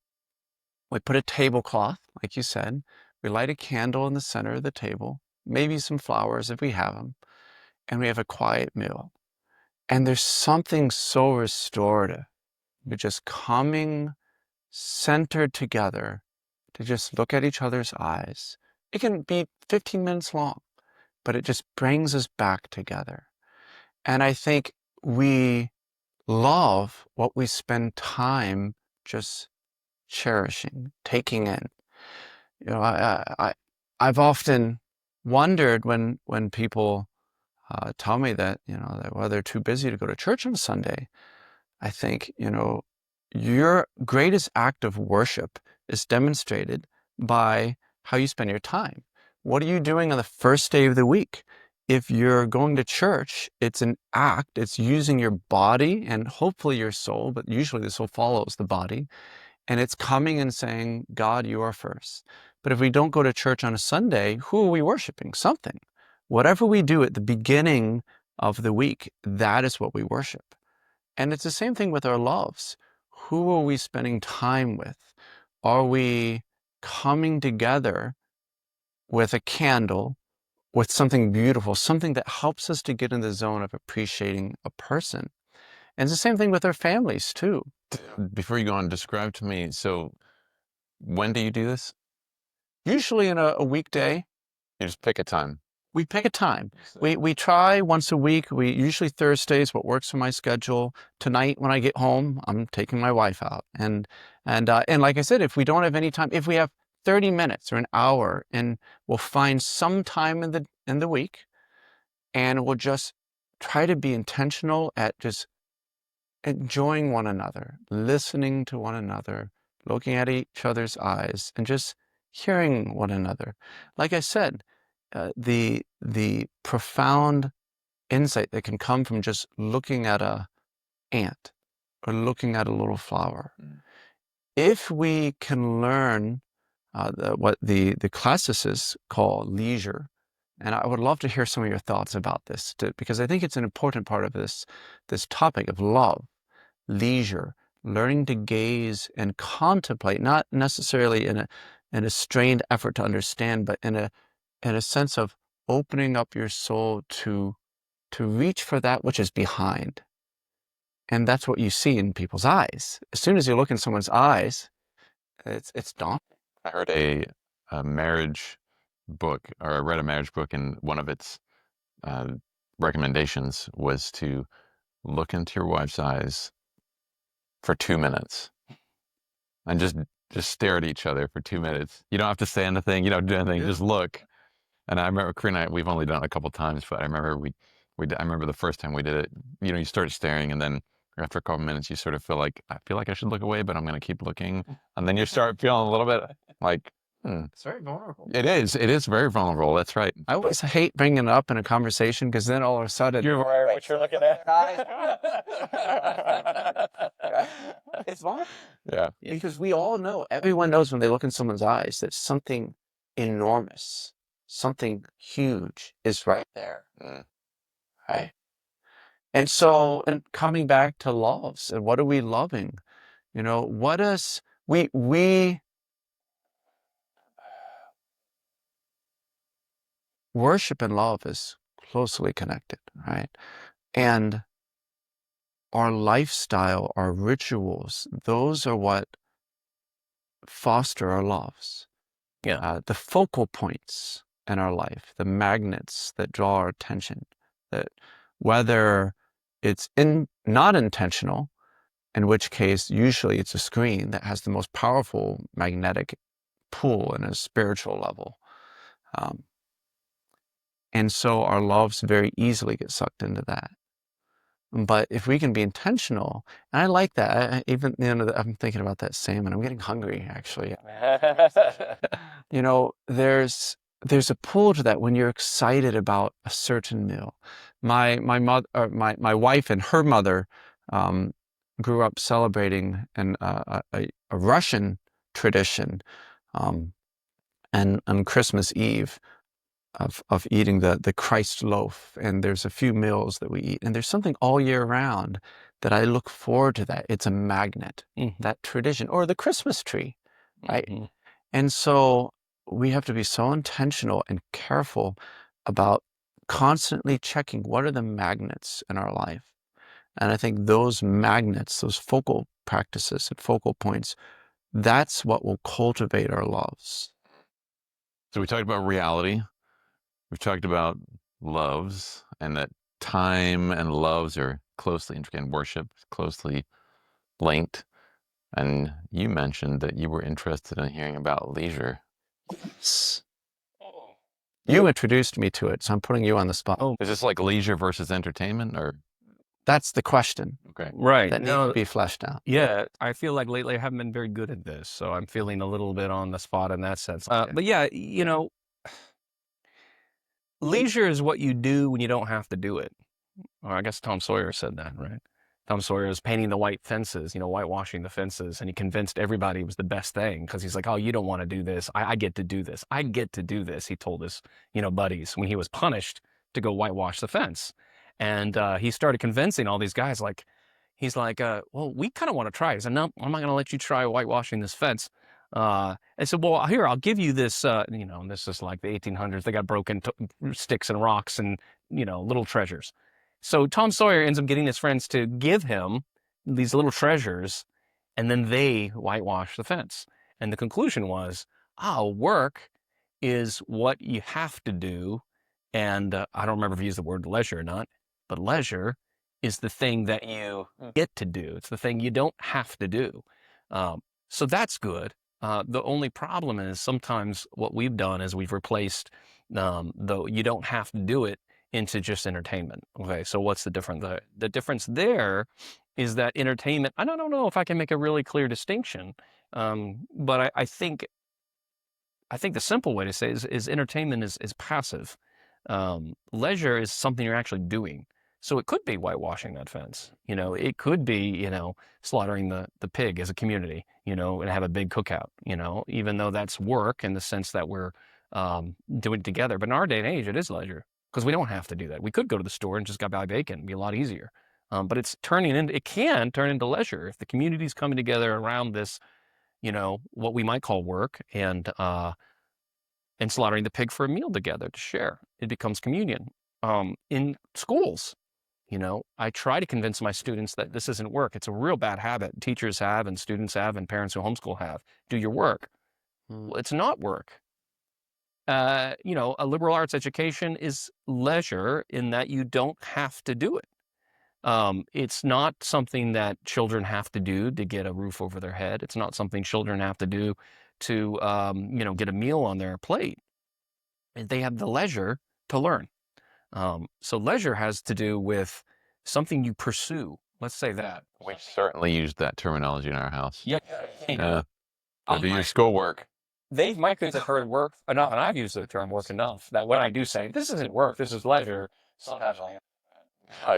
We put a tablecloth, like you said. We light a candle in the center of the table, maybe some flowers if we have them, and we have a quiet meal. And there's something so restorative. We're just coming centered together to just look at each other's eyes. It can be 15 minutes long, but it just brings us back together. And I think we love what we spend time just cherishing, taking in. I've often wondered when people tell me that, that they're too busy to go to church on Sunday. I think, your greatest act of worship is demonstrated by how you spend your time. What are you doing on the first day of the week? If you're going to church, it's an act. It's using your body and hopefully your soul, but usually the soul follows the body. And it's coming and saying, God, you are first. But if we don't go to church on a Sunday, who are we worshiping? Something. Whatever we do at the beginning of the week, that is what we worship. And it's the same thing with our loves. Who are we spending time with? Are we coming together with a candle, with something beautiful, something that helps us to get in the zone of appreciating a person? And it's the same thing with our families too. Before you go on, describe to me, so when do you do this? Usually in a weekday, You just pick a time. we pick a time. We try once a week. We usually Thursdays, what works for my schedule. Tonight when I get home, I'm taking my wife out. And like I said, if we don't have any time, if we have 30 minutes or an hour, and we'll find some time in the week, and we'll just try to be intentional at just enjoying one another, listening to one another, looking at each other's eyes, and just hearing one another. Like I said, the profound insight that can come from just looking at a ant or looking at a little flower. If we can learn what the classicists call leisure, and I would love to hear some of your thoughts about this, because I think it's an important part of this topic of love, leisure, learning to gaze and contemplate, not necessarily in a strained effort to understand, but in a sense of opening up your soul to reach for that which is behind. And that's what you see in people's eyes. As soon as you look in someone's eyes, it's daunting. I heard a marriage book, or I read a marriage book, and one of its recommendations was to look into your wife's eyes for 2 minutes and just stare at each other for 2 minutes. You don't have to say anything. You don't do anything. Just look. And I remember Karina and I, we've only done it a couple times, but I remember I remember the first time we did it. You start staring, and then after a couple minutes, you sort of feel like I should look away, but I'm going to keep looking. And then you start feeling a little bit like, It's very vulnerable. It is very vulnerable. That's right. I always hate bringing it up in a conversation, because then all of a sudden You're aware of what you're looking at. It's vulnerable. Yeah. Because we all know, everyone knows when they look in someone's eyes that something enormous, something huge is right there. Right? And so, and coming back to loves, and what are we loving? What is, we worship and love is closely connected, right? And our lifestyle, our rituals, those are what foster our loves. Yeah. The focal points in our life, the magnets that draw our attention, that whether it's not intentional, in which case usually it's a screen that has the most powerful magnetic pull in a spiritual level. And so our loves very easily get sucked into that. But if we can be intentional, and I like that, I'm thinking about that salmon. I'm getting hungry, actually. There's a pull to that when you're excited about a certain meal. My wife and her mother grew up celebrating a Russian tradition, and on Christmas Eve, of eating the Christ loaf, and there's a few meals that we eat, and there's something all year round that I look forward to. That it's a magnet, that tradition, or the Christmas tree, right? And so we have to be so intentional and careful about constantly checking what are the magnets in our life. And I think those magnets, those focal practices and focal points, that's what will cultivate our loves. So we talked about reality. We've talked about loves, and that time and loves are closely intricate, and worship closely linked. And you mentioned that you were interested in hearing about leisure. Yes. You introduced me to it, so I'm putting you on the spot. Is this like leisure versus entertainment, or? That's the question. Okay. Right. That needs to be fleshed out. Yeah, I feel like lately I haven't been very good at this, so I'm feeling a little bit on the spot in that sense. But yeah, leisure is what you do when you don't have to do it. Or I guess Tom Sawyer said that, right? Tom Sawyer was painting the white fences, whitewashing the fences, and he convinced everybody it was the best thing, because he's like, oh, you don't want to do this. I get to do this. I get to do this, he told his, buddies when he was punished to go whitewash the fence. And he started convincing all these guys, like, he's like, well, we kind of want to try it. I said, no, I'm not going to let you try whitewashing this fence. I said, well, here, I'll give you this, and this is like the 1800s. They got broken sticks and rocks and, little treasures. So Tom Sawyer ends up getting his friends to give him these little treasures, and then they whitewash the fence. And the conclusion was, work is what you have to do. And I don't remember if you used the word leisure or not, but leisure is the thing that you get to do. It's the thing you don't have to do. So that's good. The only problem is sometimes what we've done is we've replaced the you don't have to do it into just entertainment. Okay, so what's the difference? The difference there is that entertainment, I don't know if I can make a really clear distinction, but I think the simple way to say it is entertainment is passive. Leisure is something you're actually doing. So it could be whitewashing that fence. It could be, slaughtering the pig as a community, and have a big cookout, even though that's work in the sense that we're doing it together. But in our day and age, it is leisure because we don't have to do that. We could go to the store and just go buy bacon. It'd be a lot easier. But it can turn into leisure if the community's coming together around this, what we might call work and slaughtering the pig for a meal together to share. It becomes communion. In schools, I try to convince my students that this isn't work. It's a real bad habit teachers have and students have and parents who homeschool have. Do your work. Well, it's not work. A liberal arts education is leisure in that you don't have to do it. It's not something that children have to do to get a roof over their head. It's not something children have to do to, get a meal on their plate. They have the leisure to learn. So leisure has to do with something you pursue. Let's say that. We certainly used that terminology in our house. Yeah. Do your schoolwork. My kids have heard work enough, and I've used the term work enough, that when I do say, this isn't work, this is leisure, sometimes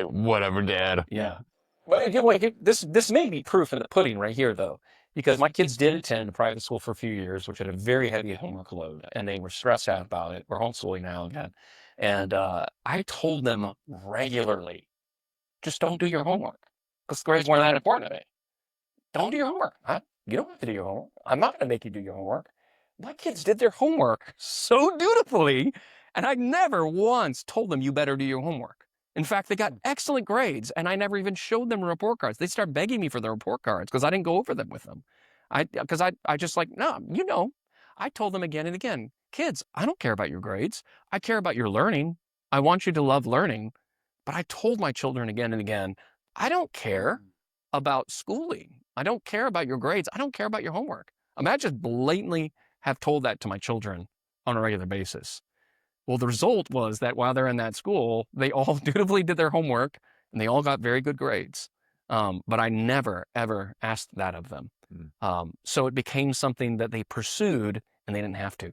Whatever, Dad. yeah. But this may be proof in the pudding right here, though, because my kids did attend a private school for a few years, which had a very heavy homework load, and they were stressed out about it. We're homeschooling now again. And I told them regularly, just don't do your homework, because grades weren't that important to me. Don't do your homework. You don't have to do your homework. I'm not going to make you do your homework. My kids did their homework so dutifully, and I never once told them you better do your homework. In fact, they got excellent grades, and I never even showed them report cards. They started begging me for their report cards because I didn't go over them with them. I just no, I told them again and again, kids, I don't care about your grades. I care about your learning. I want you to love learning. But I told my children again and again, I don't care about schooling. I don't care about your grades. I don't care about your homework. I just blatantly have told that to my children on a regular basis. Well, the result was that while they're in that school, they all dutifully did their homework and they all got very good grades. But I never, ever asked that of them. So it became something that they pursued and they didn't have to.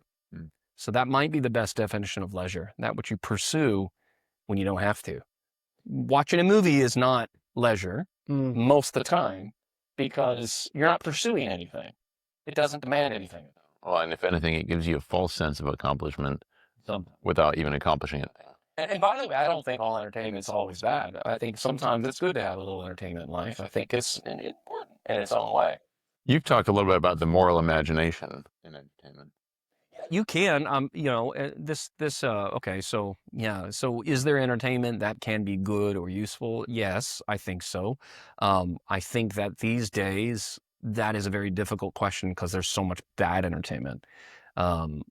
So that might be the best definition of leisure, that which you pursue when you don't have to. Watching a movie is not leisure most of the time because you're not pursuing anything. It doesn't demand anything. Well, and if anything, it gives you a false sense of accomplishment without even accomplishing it. And by the way, I don't think all entertainment is always bad. I think sometimes it's good to have a little entertainment in life. I think it's important in its own way. You've talked a little bit about the moral imagination in entertainment. You can, okay, so is there entertainment that can be good or useful? Yes, I think so. I think that these days, that is a very difficult question because there's so much bad entertainment. And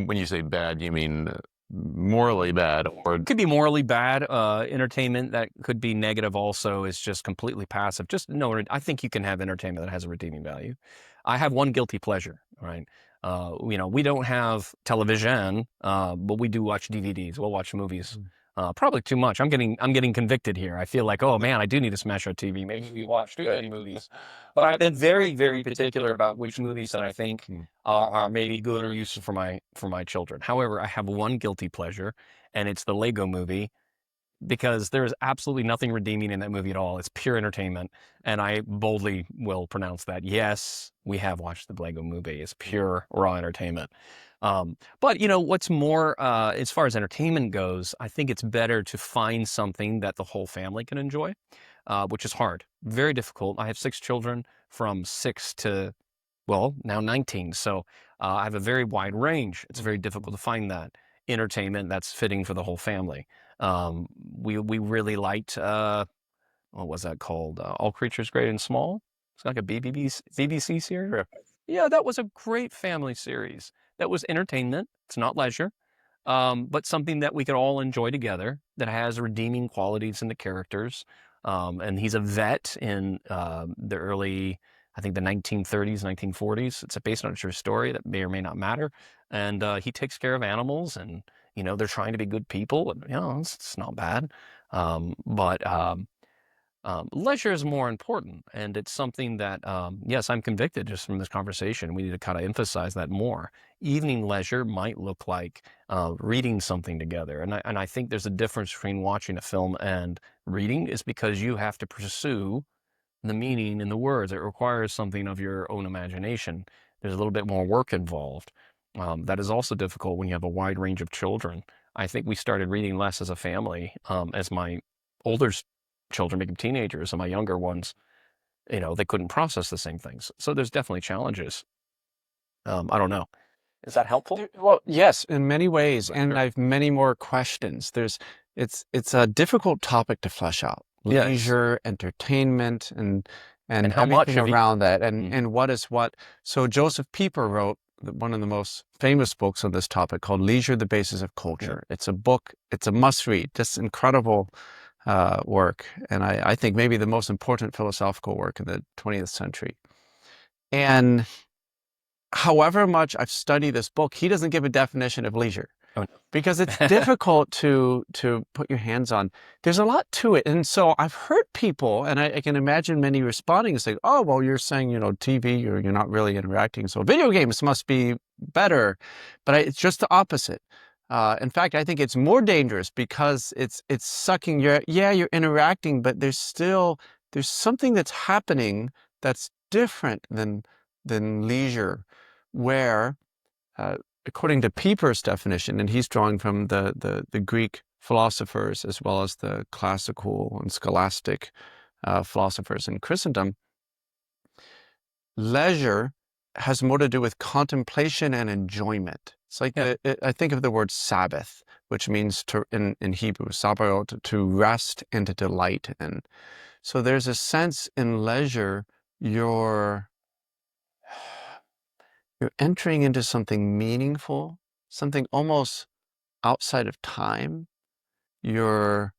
when you say bad, you mean morally bad? Or it could be morally bad. Entertainment that could be negative also is just completely passive. I think you can have entertainment that has a redeeming value. I have one guilty pleasure, right? We don't have television, but we do watch DVDs. We'll watch movies. Probably too much. I'm getting convicted here. I feel like, oh man, I do need to smash our TV. Maybe we watch too many movies. But I've been very, very particular about which movies that I think are maybe good or useful for my children. However, I have one guilty pleasure, and it's the Lego movie, because there is absolutely nothing redeeming in that movie at all. It's pure entertainment, and I boldly will pronounce that. Yes, we have watched the Lego movie. It's pure raw entertainment. But what's more, as far as entertainment goes, I think it's better to find something that the whole family can enjoy, which is hard, very difficult. I have 6 children from 6 to, well, now 19. So I have a very wide range. It's very difficult to find that entertainment that's fitting for the whole family. We really liked, what was that called? All Creatures Great and Small. It's like a BBC series. Yeah, that was a great family series. That was entertainment. It's not leisure, but something that we could all enjoy together, that has redeeming qualities in the characters. And he's a vet in the early, I think the 1930s, 1940s. It's based on a true story that may or may not matter. And he takes care of animals, and they're trying to be good people. And, it's not bad. But leisure is more important, and it's something that, yes, I'm convicted just from this conversation. We need to kind of emphasize that more. Evening leisure might look like reading something together, and I think there's a difference between watching a film and reading, is because you have to pursue the meaning in the words. It requires something of your own imagination. There's a little bit more work involved. That is also difficult when you have a wide range of children. I think we started reading less as a family, as my older children became teenagers, and my younger ones, they couldn't process the same things. So there's definitely challenges. I don't know. Is that helpful? Well, yes, in many ways, and Sure. I have many more questions. It's a difficult topic to flesh out. Yes. Leisure, entertainment, and And how much everything of each. around that, Mhm. and what is what. So Joseph Pieper wrote one of the most famous books on this topic called Leisure, the Basis of Culture. It's a book, it's a must-read, just incredible work, and I think maybe the most important philosophical work in the 20th century. And however much I've studied this book, he doesn't give a definition of leisure, Oh, no. because it's difficult to put your hands on. There's a lot to it. And so I've heard people, and I can imagine many responding and saying, oh, well, you're saying, TV, or you're not really interacting, so video games must be better. But it's just the opposite. In fact, I think it's more dangerous, because it's sucking you're interacting, but there's something that's happening that's different than leisure, where according to Pieper's definition, and he's drawing from the Greek philosophers as well as the classical and scholastic philosophers in Christendom, leisure has more to do with contemplation and enjoyment. It's like I think of the word Sabbath, which means in Hebrew, sabaoth, to rest and to delight in. So there's a sense in leisure, you're entering into something meaningful, something almost outside of time. You're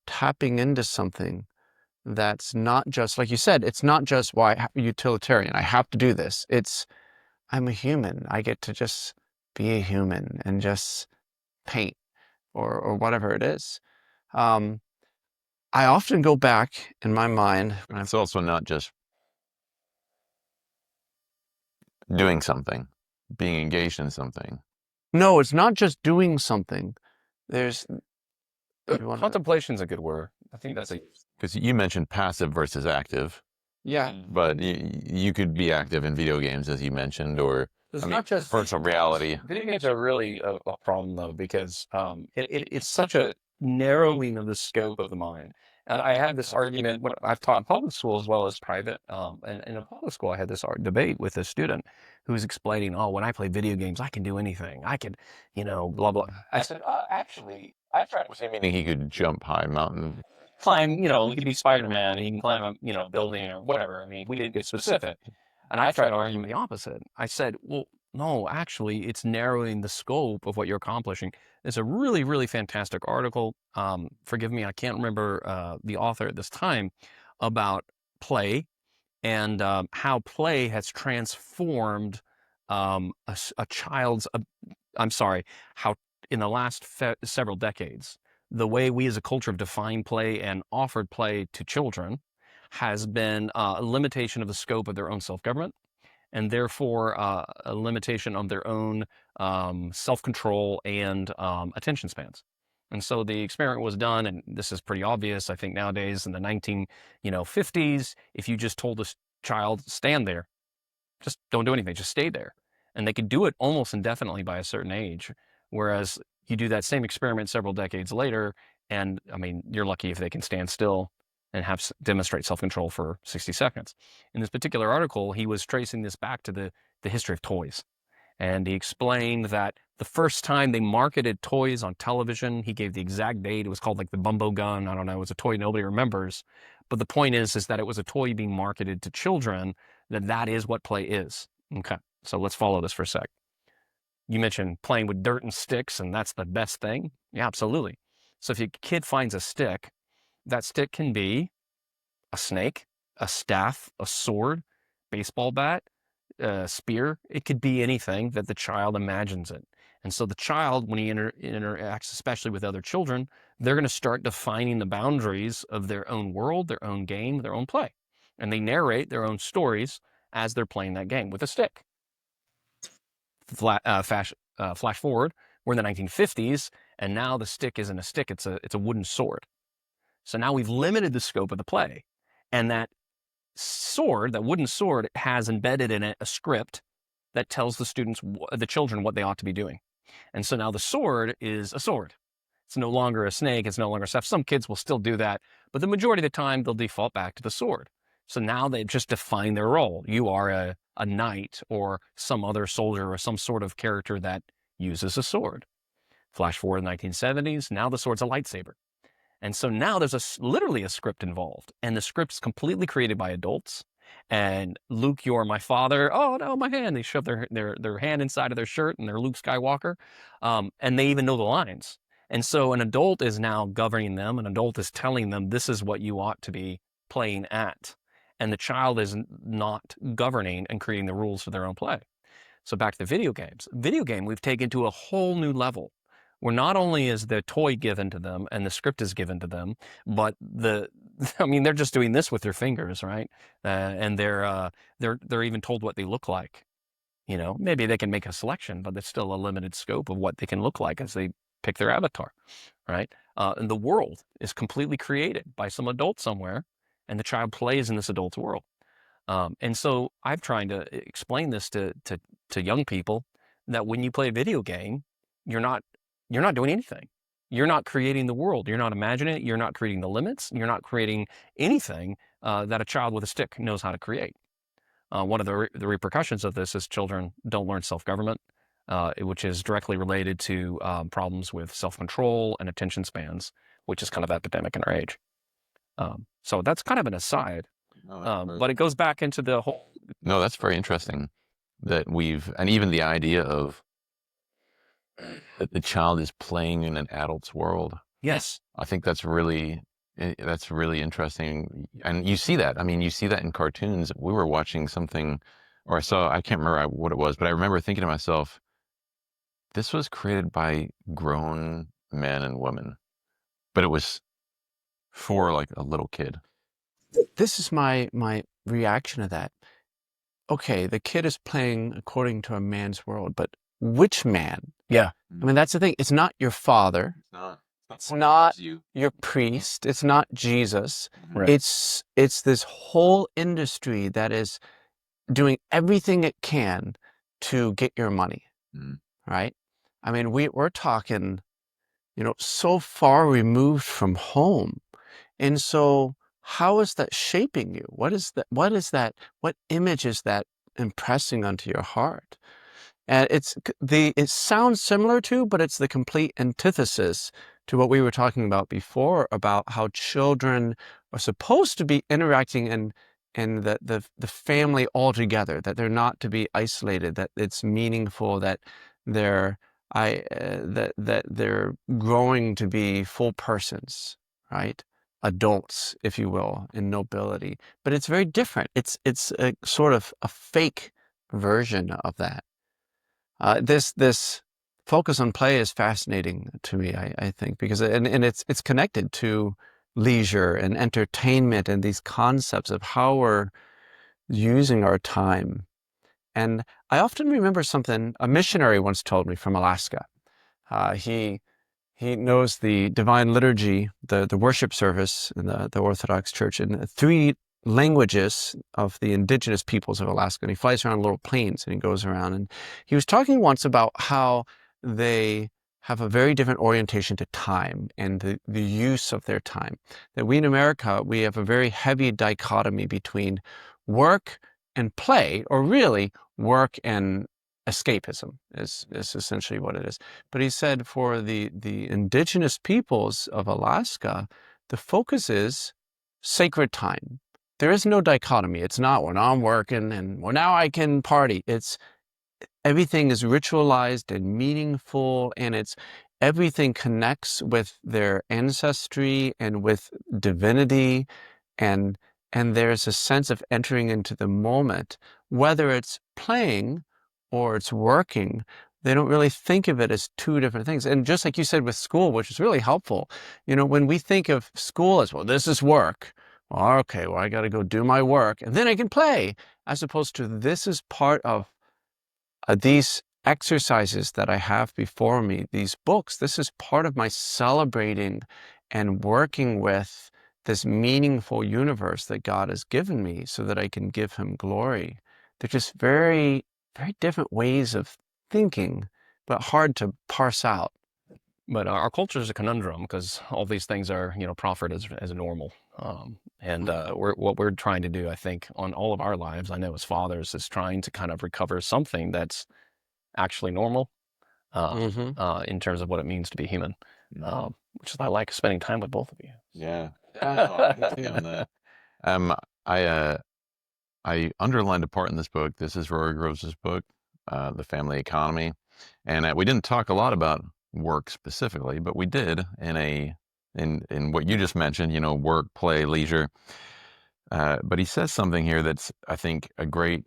tapping into something that's not just, like you said, it's not just utilitarian. I have to do this. It's, I'm a human. I get to just be a human and just paint or whatever it is. I often go back in my mind. It's also not just doing something, being engaged in something. No, it's not just doing something. There's Contemplation's a good word. I think that's Because you mentioned passive versus active, yeah. but you could be active in video games, as you mentioned, or It's not just virtual reality. video games are really a problem, though, because it's such a narrowing of the scope of the mind. And I had this argument when I've taught in public school as well as private. And in a public school, I had this debate with a student who was explaining, "Oh, when I play video games, I can do anything. I can, blah blah." I said, "Actually, I tried with him. Meaning he could jump high mountain. Climb, he could be Spider-Man. He can climb a, building or whatever. I mean, we didn't get specific." And I tried arguing the opposite. I said, well, no, actually, it's narrowing the scope of what you're accomplishing. It's a really, really fantastic article. Forgive me, I can't remember the author at this time, about play and how play has transformed a child's, I'm sorry, how in the last several decades, the way we as a culture have defined play and offered play to children has been a limitation of the scope of their own self-government, and therefore a limitation on their own self-control and attention spans. And so the experiment was done, and this is pretty obvious, I think, nowadays in the 1950s, if you just told a child, stand there, just don't do anything, just stay there. And they could do it almost indefinitely by a certain age. Whereas you do that same experiment several decades later, and I mean, you're lucky if they can stand still and demonstrate self-control for 60 seconds. In this particular article, he was tracing this back to the history of toys. And he explained that the first time they marketed toys on television, he gave the exact date. It was called like the Bumbo Gun. I don't know. It was a toy nobody remembers. But the point is that it was a toy being marketed to children, that is what play is. Okay, so let's follow this for a sec. You mentioned playing with dirt and sticks, and that's the best thing. Yeah, absolutely. So if your kid finds a stick, that stick can be a snake, a staff, a sword, baseball bat, spear. It could be anything that the child imagines it. And so the child, when he interacts, especially with other children, they're going to start defining the boundaries of their own world, their own game, their own play. And they narrate their own stories as they're playing that game with a stick. Flash forward, we're in the 1950s, and now the stick isn't a stick, it's a wooden sword. So now we've limited the scope of the play. And that sword, that wooden sword, has embedded in it a script that tells the children what they ought to be doing. And so now the sword is a sword. It's no longer a snake. It's no longer stuff. Some kids will still do that, but the majority of the time they'll default back to the sword. So now they've just defined their role. You are a knight or some other soldier or some sort of character that uses a sword. Flash forward to the 1970s. Now the sword's a lightsaber. And so now there's literally a script involved, and the script's completely created by adults. And Luke, you're my father. Oh no, my hand. They shove their hand inside of their shirt, and they're Luke Skywalker. And they even know the lines. And so an adult is now governing them. An adult is telling them this is what you ought to be playing at. And the child is not governing and creating the rules for their own play. So back to the video games. Video game we've taken to a whole new level, where not only is the toy given to them and the script is given to them, but they're just doing this with their fingers, right? And they're even told what they look like. You know, maybe they can make a selection, but there's still a limited scope of what they can look like as they pick their avatar, right? And the world is completely created by some adult somewhere, and the child plays in this adult's world. And so I've tried to explain this to young people, that when you play a video game, you're not doing anything. You're not creating the world. You're not imagining it. You're not creating the limits. You're not creating anything that a child with a stick knows how to create. One of the repercussions of this is children don't learn self-government, which is directly related to problems with self-control and attention spans, which is kind of epidemic in our age. So that's kind of an aside, but it goes back into the whole. No, that's very interesting that and even the idea of that the child is playing in an adult's world. Yes. I think that's really interesting. And you see that. I mean, you see that in cartoons. We were watching something, or I can't remember what it was, but I remember thinking to myself, this was created by grown men and women, but it was for like a little kid. This is my reaction to that. Okay, the kid is playing according to a man's world, but which man? Yeah. I mean, that's the thing. It's not your father. It's not your priest. It's not Jesus. Right. It's this whole industry that is doing everything it can to get your money, right? I mean, we're talking, so far removed from home. And so how is that shaping you? What is that? What image is that impressing onto your heart? And it sounds similar to, but it's the complete antithesis to what we were talking about before, about how children are supposed to be interacting in the family all together, that they're not to be isolated, that it's meaningful, that they're growing to be full persons, right? Adults, if you will, in nobility. But it's very different. It's a sort of a fake version of that. This focus on play is fascinating to me, I think, because it's connected to leisure and entertainment and these concepts of how we're using our time. And I often remember something a missionary once told me from Alaska. He knows the divine liturgy, the worship service in the Orthodox Church in three languages of the indigenous peoples of Alaska. And he flies around little planes and he goes around. And he was talking once about how they have a very different orientation to time and the use of their time. That we in America, we have a very heavy dichotomy between work and play, or really work and escapism is essentially what it is. But he said for the indigenous peoples of Alaska, the focus is sacred time. There is no dichotomy. It's not, well, now I'm working and well, now I can party. It's everything is ritualized and meaningful, and everything connects with their ancestry and with divinity, and there's a sense of entering into the moment, whether it's playing or it's working. They don't really think of it as two different things. And just like you said with school, which is really helpful, when we think of school as, well, this is work. Well, okay, well, I got to go do my work and then I can play, as opposed to this is part of these exercises that I have before me, these books. This is part of my celebrating and working with this meaningful universe that God has given me so that I can give him glory. They're just very, very different ways of thinking, but hard to parse out. But our culture is a conundrum because all these things are, proffered as normal. What we're trying to do, I think, on all of our lives, I know as fathers, is trying to kind of recover something that's actually normal in terms of what it means to be human, which is I like spending time with both of you. Yeah. On that. I underlined a part in this book. This is Rory Groves' book, The Family Economy. And we didn't talk a lot about work specifically, but we did in what you just mentioned, work, play, leisure. But he says something here that's, I think, a great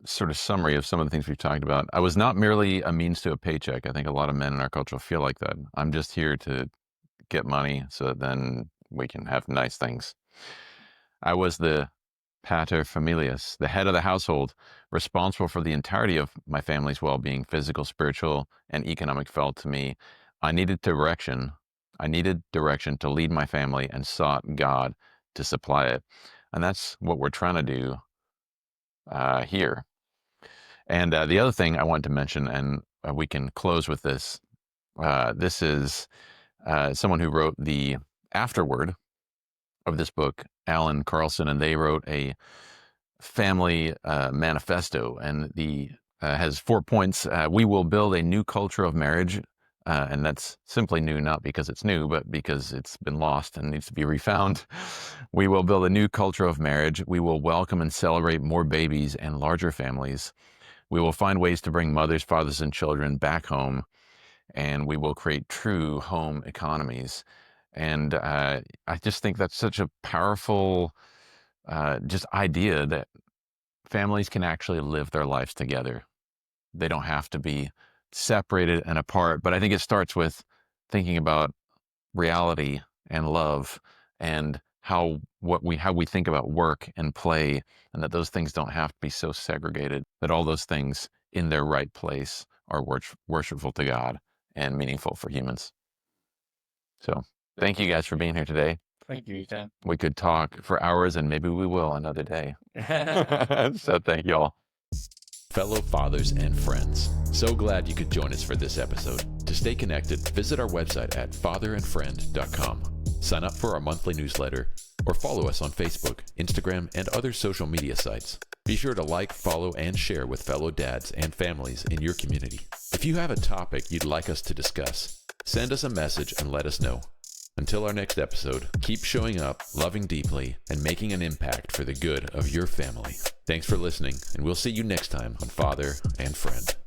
sort of summary of some of the things we've talked about. I was not merely a means to a paycheck. I think a lot of men in our culture feel like that. I'm just here to get money so that then we can have nice things. I was the pater familias, the head of the household, responsible for the entirety of my family's well-being, physical, spiritual, and economic. Felt to me, I needed direction. I needed direction to lead my family and sought God to supply it. And that's what we're trying to do here. And the other thing I wanted to mention, and we can close with this, this is someone who wrote the afterword of this book, Alan Carlson, and they wrote a family manifesto, and the has 4 points. We will build a new culture of marriage, and that's simply new, not because it's new, but because it's been lost and needs to be refound. We will build a new culture of marriage. We will welcome and celebrate more babies and larger families. We will find ways to bring mothers, fathers, and children back home, and we will create true home economies. And I just think that's such a powerful just idea that families can actually live their lives together. They don't have to be separated and apart. But I think it starts with thinking about reality and love and how we think about work and play, and that those things don't have to be so segregated, that all those things in their right place are worshipful to God and meaningful for humans. So thank you guys for being here today. Thank you, Ethan. We could talk for hours, and maybe we will another day. So thank you all. Fellow fathers and friends, so glad you could join us for this episode. To stay connected, visit our website at fatherandfriend.com. Sign up for our monthly newsletter, or follow us on Facebook, Instagram, and other social media sites. Be sure to like, follow, and share with fellow dads and families in your community. If you have a topic you'd like us to discuss, send us a message and let us know. Until our next episode, keep showing up, loving deeply, and making an impact for the good of your family. Thanks for listening, and we'll see you next time on Father and Friend.